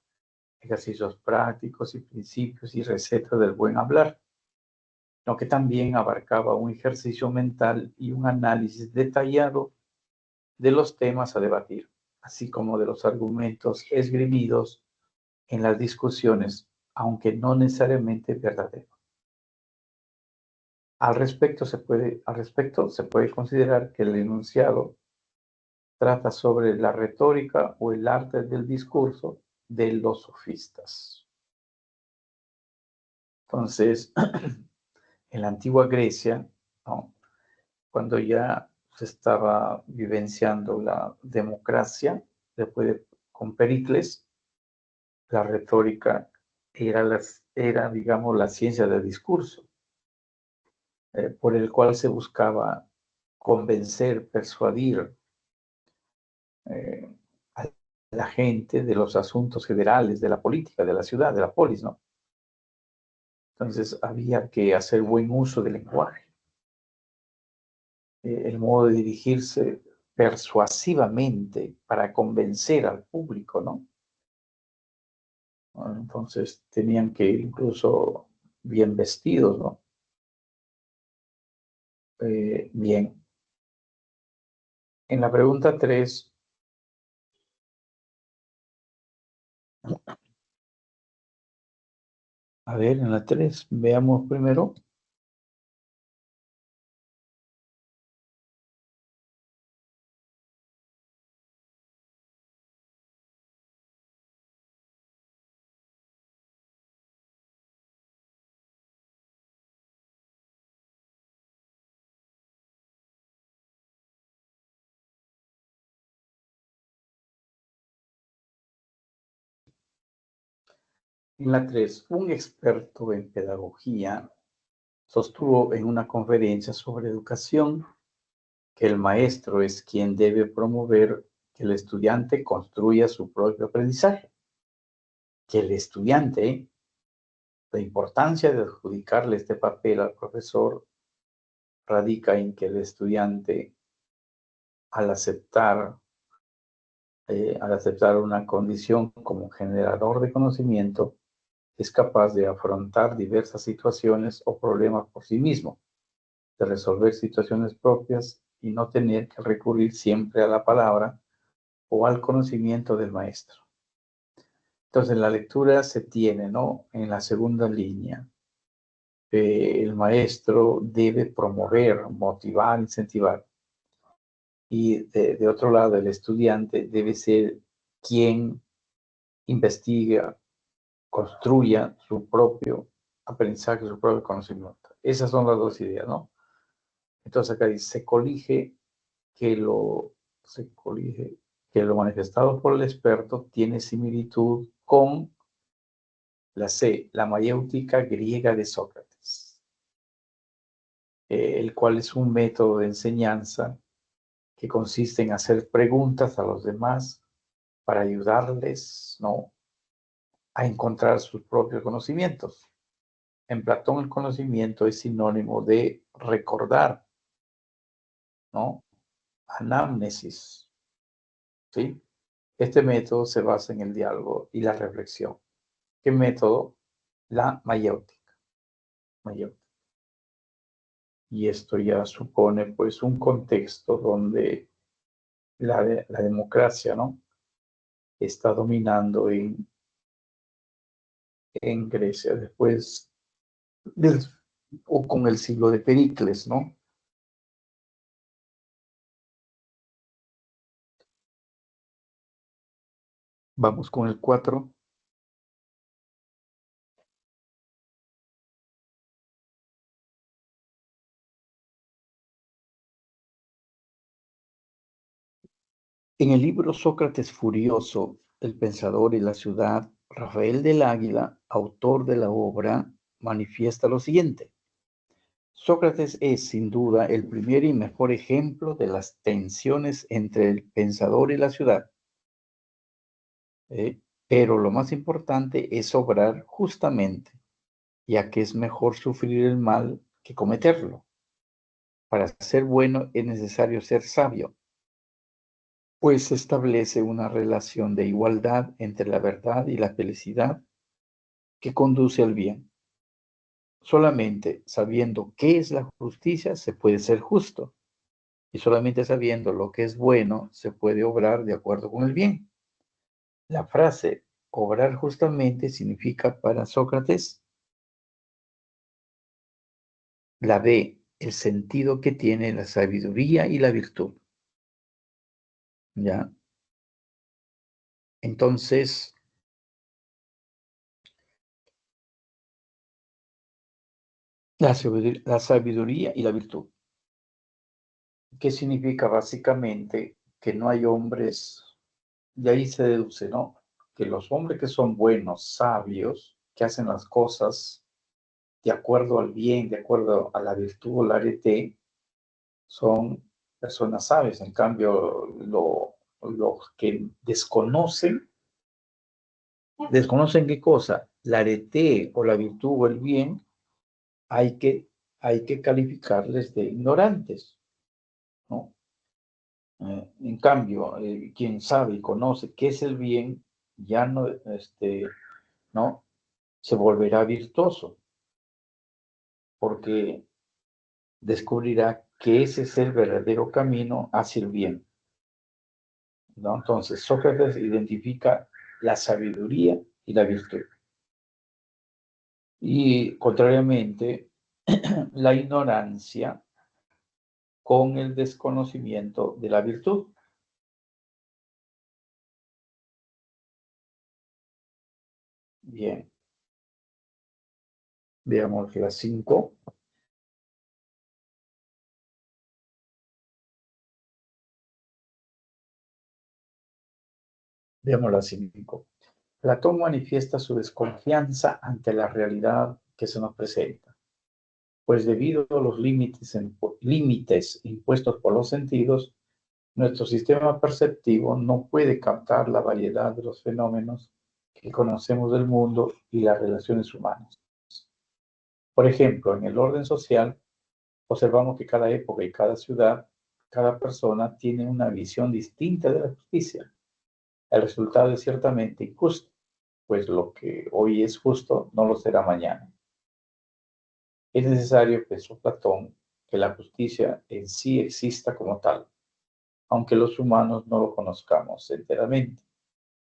ejercicios prácticos y principios y recetas del buen hablar, sino que también abarcaba un ejercicio mental y un análisis detallado de los temas a debatir, así como de los argumentos esgrimidos en las discusiones, aunque no necesariamente verdaderos. Al respecto, se puede considerar que el enunciado trata sobre la retórica o el arte del discurso de los sofistas. Entonces, en la antigua Grecia, ¿no? Cuando ya se estaba vivenciando la democracia con Pericles, la retórica era, digamos, la ciencia del discurso, por el cual se buscaba convencer, persuadir a la gente de los asuntos generales, de la política, de la ciudad, de la polis, ¿no? Entonces había que hacer buen uso del lenguaje, el modo de dirigirse persuasivamente para convencer al público, ¿no? Entonces tenían que ir incluso bien vestidos, ¿no? Bien. En la pregunta 3, a ver, en la 3, veamos primero. En la 3, un experto en pedagogía sostuvo en una conferencia sobre educación que el maestro es quien debe promover que el estudiante construya su propio aprendizaje. Que el estudiante, la importancia de adjudicarle este papel al profesor radica en que el estudiante, al aceptar una condición como generador de conocimiento, es capaz de afrontar diversas situaciones o problemas por sí mismo, de resolver situaciones propias y no tener que recurrir siempre a la palabra o al conocimiento del maestro. Entonces, la lectura se tiene, ¿no? En la segunda línea, el maestro debe promover, motivar, incentivar. Y de otro lado, el estudiante debe ser quien investiga, construya su propio aprendizaje, su propio conocimiento. Esas son las dos ideas, ¿no? Entonces acá dice, se colige que lo manifestado por el experto tiene similitud con la C, la mayéutica griega de Sócrates, el cual es un método de enseñanza que consiste en hacer preguntas a los demás para ayudarles, ¿no?, a encontrar sus propios conocimientos. En Platón el conocimiento es sinónimo de recordar, ¿no? Anamnesis, ¿sí? Este método se basa en el diálogo y la reflexión. ¿Qué método? La mayéutica. Y esto ya supone, pues, un contexto donde la democracia, ¿no?, está dominando en Grecia después o con el siglo de Pericles, ¿no? Vamos con el 4. En el libro Sócrates Furioso, el pensador y la ciudad, Rafael del Águila, autor de la obra, manifiesta lo siguiente. Sócrates es, sin duda, el primer y mejor ejemplo de las tensiones entre el pensador y la ciudad. Pero lo más importante es obrar justamente, ya que es mejor sufrir el mal que cometerlo. Para ser bueno es necesario ser sabio, pues se establece una relación de igualdad entre la verdad y la felicidad que conduce al bien. Solamente sabiendo qué es la justicia se puede ser justo, y solamente sabiendo lo que es bueno se puede obrar de acuerdo con el bien. La frase obrar justamente significa para Sócrates la B, el sentido que tiene la sabiduría y la virtud. ¿Ya? Entonces, la sabiduría y la virtud. ¿Qué significa básicamente? Que no hay hombres de ahí se deduce, ¿no? Que los hombres que son buenos, sabios, que hacen las cosas de acuerdo al bien, de acuerdo a la virtud o la arete, son personas sabias. En cambio, los que desconocen qué cosa, la arete o la virtud o el bien, hay que calificarles de ignorantes, ¿no? En cambio, quien sabe y conoce qué es el bien, ya no, ¿no? Se volverá virtuoso, porque descubrirá que ese es el verdadero camino hacia el bien, ¿no? Entonces, Sócrates identifica la sabiduría y la virtud. Y contrariamente, la ignorancia con el desconocimiento de la virtud. Bien. Veamos las 5. Veamos las 5. Platón manifiesta su desconfianza ante la realidad que se nos presenta, pues debido a los límites impuestos por los sentidos, nuestro sistema perceptivo no puede captar la variedad de los fenómenos que conocemos del mundo y las relaciones humanas. Por ejemplo, en el orden social, observamos que cada época y cada ciudad, cada persona tiene una visión distinta de la justicia. El resultado es ciertamente injusto, pues lo que hoy es justo no lo será mañana. Es necesario, pensó Platón, que la justicia en sí exista como tal, aunque los humanos no lo conozcamos enteramente,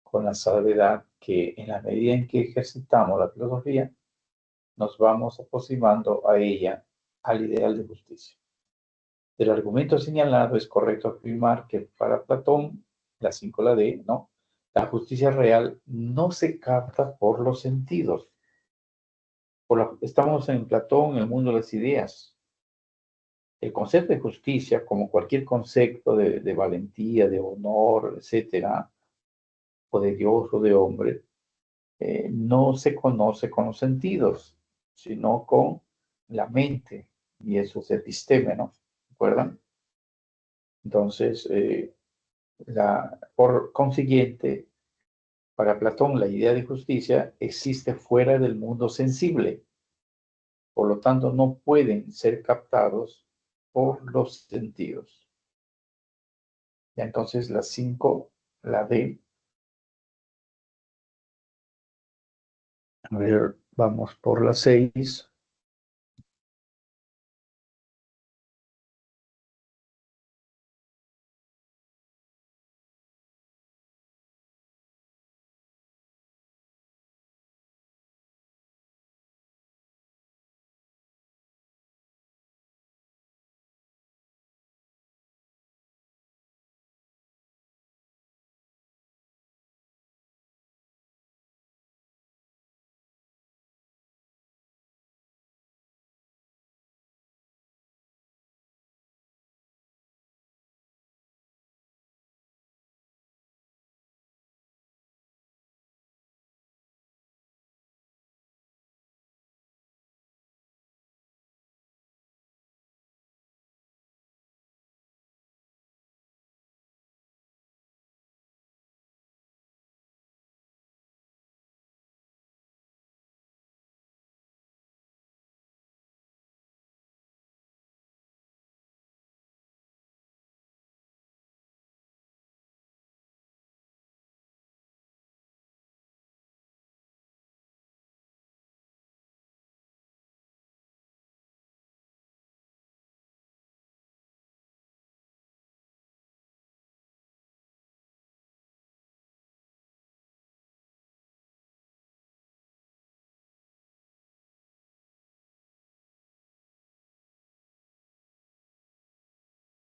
con la salvedad que en la medida en que ejercitamos la filosofía, nos vamos aproximando a ella, al ideal de justicia. Del argumento señalado es correcto afirmar que para Platón, la 5 la D, ¿no? La justicia real no se capta por los sentidos. Estamos en Platón, en el mundo de las ideas. El concepto de justicia, como cualquier concepto de valentía, de honor, etcétera, o de Dios o de hombre, no se conoce con los sentidos, sino con la mente, y eso es episteme, ¿no? ¿Recuerdan? Entonces, por consiguiente, para Platón la idea de justicia existe fuera del mundo sensible, por lo tanto no pueden ser captados por los sentidos. Ya entonces la 5, la D. A ver, vamos por la 6.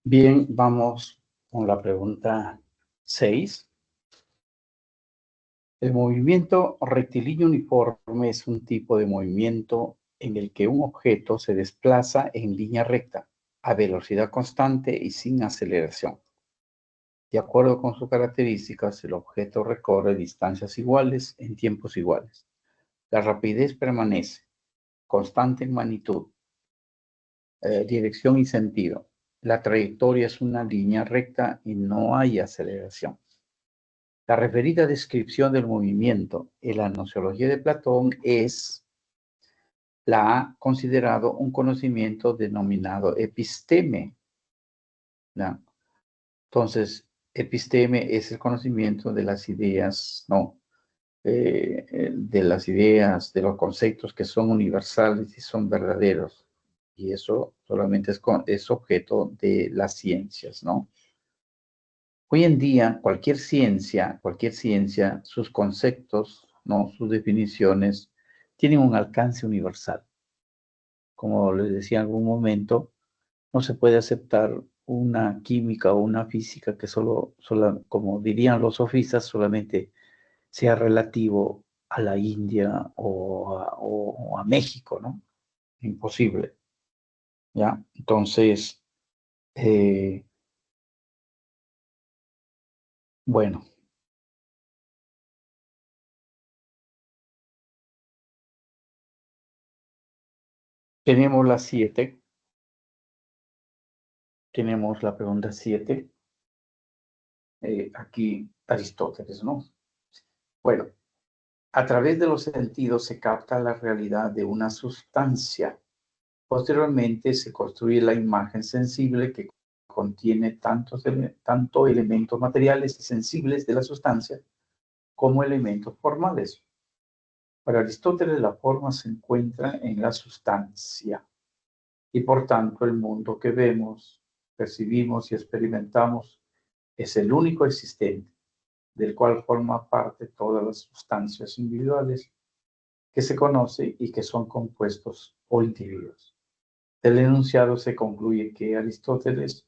Bien, vamos con la pregunta 6. El movimiento rectilíneo uniforme es un tipo de movimiento en el que un objeto se desplaza en línea recta, a velocidad constante y sin aceleración. De acuerdo con sus características, el objeto recorre distancias iguales en tiempos iguales. La rapidez permanece, constante en magnitud, dirección y sentido. La trayectoria es una línea recta y no hay aceleración. La referida descripción del movimiento en la gnoseología de Platón la ha considerado un conocimiento denominado episteme, ¿no? Entonces, episteme es el conocimiento de las ideas, ¿no? De las ideas, de los conceptos que son universales y son verdaderos. Y eso solamente es objeto de las ciencias, ¿no? Hoy en día, cualquier ciencia, sus conceptos, ¿no? Sus definiciones, tienen un alcance universal. Como les decía en algún momento, no se puede aceptar una química o una física que solo, como dirían los sofistas, solamente sea relativo a la India o a México, ¿no? Imposible, ¿ya? Entonces, bueno, tenemos la 7, tenemos la pregunta 7, aquí Aristóteles, ¿no? Bueno, a través de los sentidos se capta la realidad de una sustancia. Posteriormente se construye la imagen sensible que contiene tanto elementos materiales y sensibles de la sustancia como elementos formales. Para Aristóteles la forma se encuentra en la sustancia y por tanto el mundo que vemos, percibimos y experimentamos es el único existente, del cual forma parte todas las sustancias individuales que se conoce y que son compuestos o individuos. Del enunciado se concluye que Aristóteles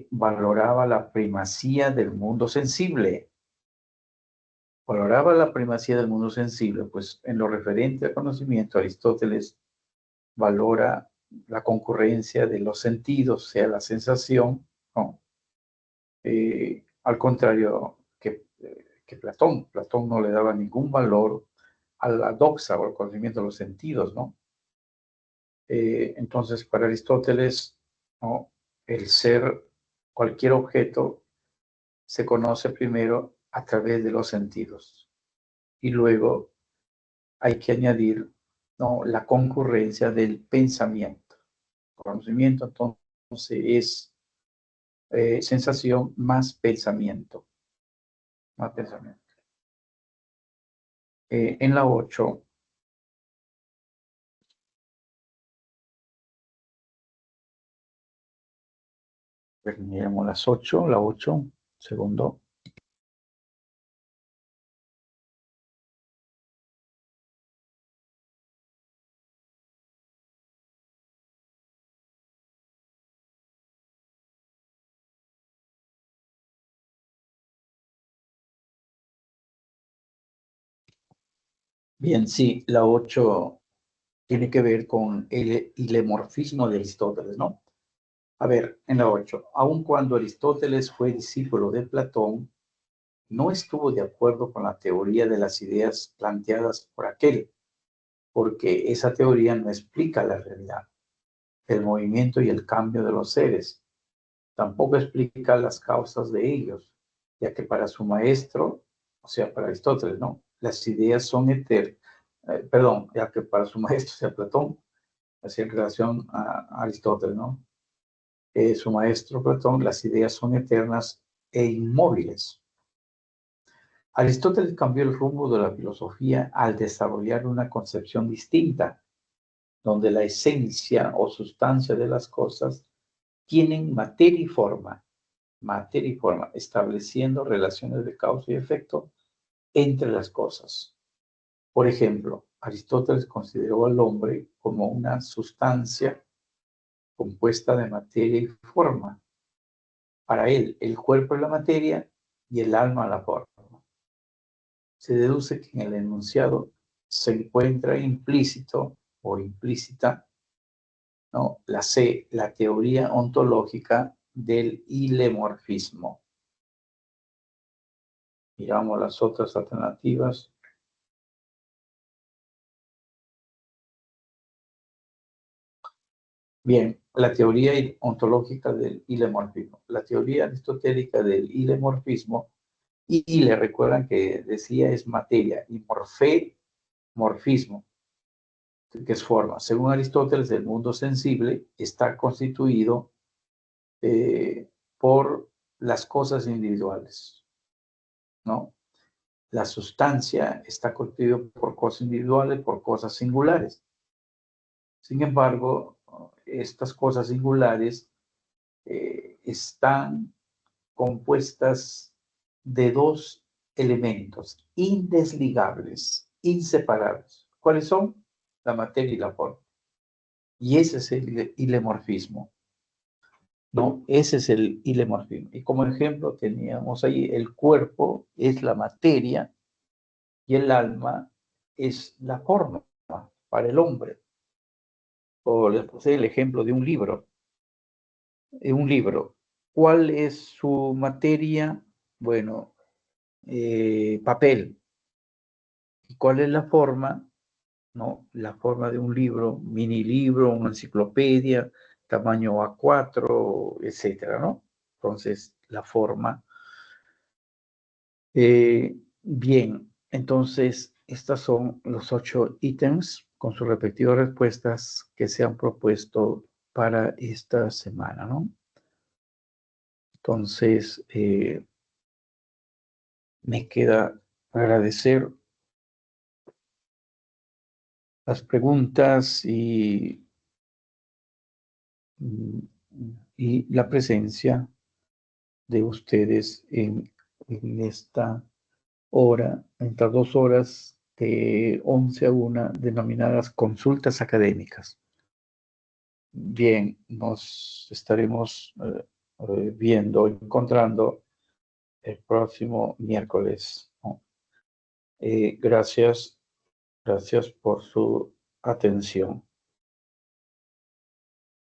valoraba la primacía del mundo sensible. Valoraba la primacía del mundo sensible, pues en lo referente al conocimiento, Aristóteles valora la concurrencia de los sentidos, sea la sensación, ¿no? Al contrario que Platón. Platón no le daba ningún valor a la doxa o al conocimiento de los sentidos, ¿no? Entonces, para Aristóteles, ¿no? El ser, cualquier objeto, se conoce primero a través de los sentidos y luego hay que añadir, ¿no? La concurrencia del pensamiento. Conocimiento, entonces, es sensación más pensamiento. Más pensamiento. En la 8, miremos las 8, la 8, segundo. Bien, sí, la 8 tiene que ver con el ilemorfismo de Aristóteles, ¿no? A ver, en la 8, aun cuando Aristóteles fue discípulo de Platón, no estuvo de acuerdo con la teoría de las ideas planteadas por aquel, porque esa teoría no explica la realidad, el movimiento y el cambio de los seres. Tampoco explica las causas de ellos, ya que para su maestro, o sea, para Aristóteles, ¿no? Las ideas son eternas, ya que para su maestro, o sea, Platón, así en relación a Aristóteles, ¿no? Su maestro Platón, las ideas son eternas e inmóviles. Aristóteles cambió el rumbo de la filosofía al desarrollar una concepción distinta, donde la esencia o sustancia de las cosas tienen materia y forma, estableciendo relaciones de causa y efecto entre las cosas. Por ejemplo, Aristóteles consideró al hombre como una sustancia compuesta de materia y forma. Para él, el cuerpo es la materia y el alma la forma. Se deduce que en el enunciado se encuentra implícito o implícita, ¿no? La teoría ontológica del ilemorfismo. Miramos las otras alternativas. Bien, la teoría ontológica del ilemorfismo. La teoría aristotélica del ilemorfismo, y le recuerdan que decía es materia, y morfismo, que es forma. Según Aristóteles, el mundo sensible está constituido por las cosas individuales, ¿no? La sustancia está constituida por cosas individuales, por cosas singulares. Sin embargo, estas cosas singulares están compuestas de dos elementos indesligables, inseparables. ¿Cuáles son? La materia y la forma. Y ese es el ilemorfismo, ¿no? Ese es el ilemorfismo. Y como ejemplo teníamos ahí, el cuerpo es la materia y el alma es la forma para el hombre. O les puse el ejemplo de un libro. Un libro. ¿Cuál es su materia? Bueno, papel. ¿Y cuál es la forma? ¿No? La forma de un libro, mini libro, una enciclopedia, tamaño A4, etcétera, ¿no? Entonces, la forma. Bien, entonces, estos son los 8 ítems con sus respectivas respuestas que se han propuesto para esta semana, ¿no? Entonces, me queda agradecer las preguntas y la presencia de ustedes en esta hora, en estas 2 horas de 11 a 1, denominadas consultas académicas. Bien, nos estaremos viendo, encontrando el próximo miércoles, ¿no? Gracias por su atención.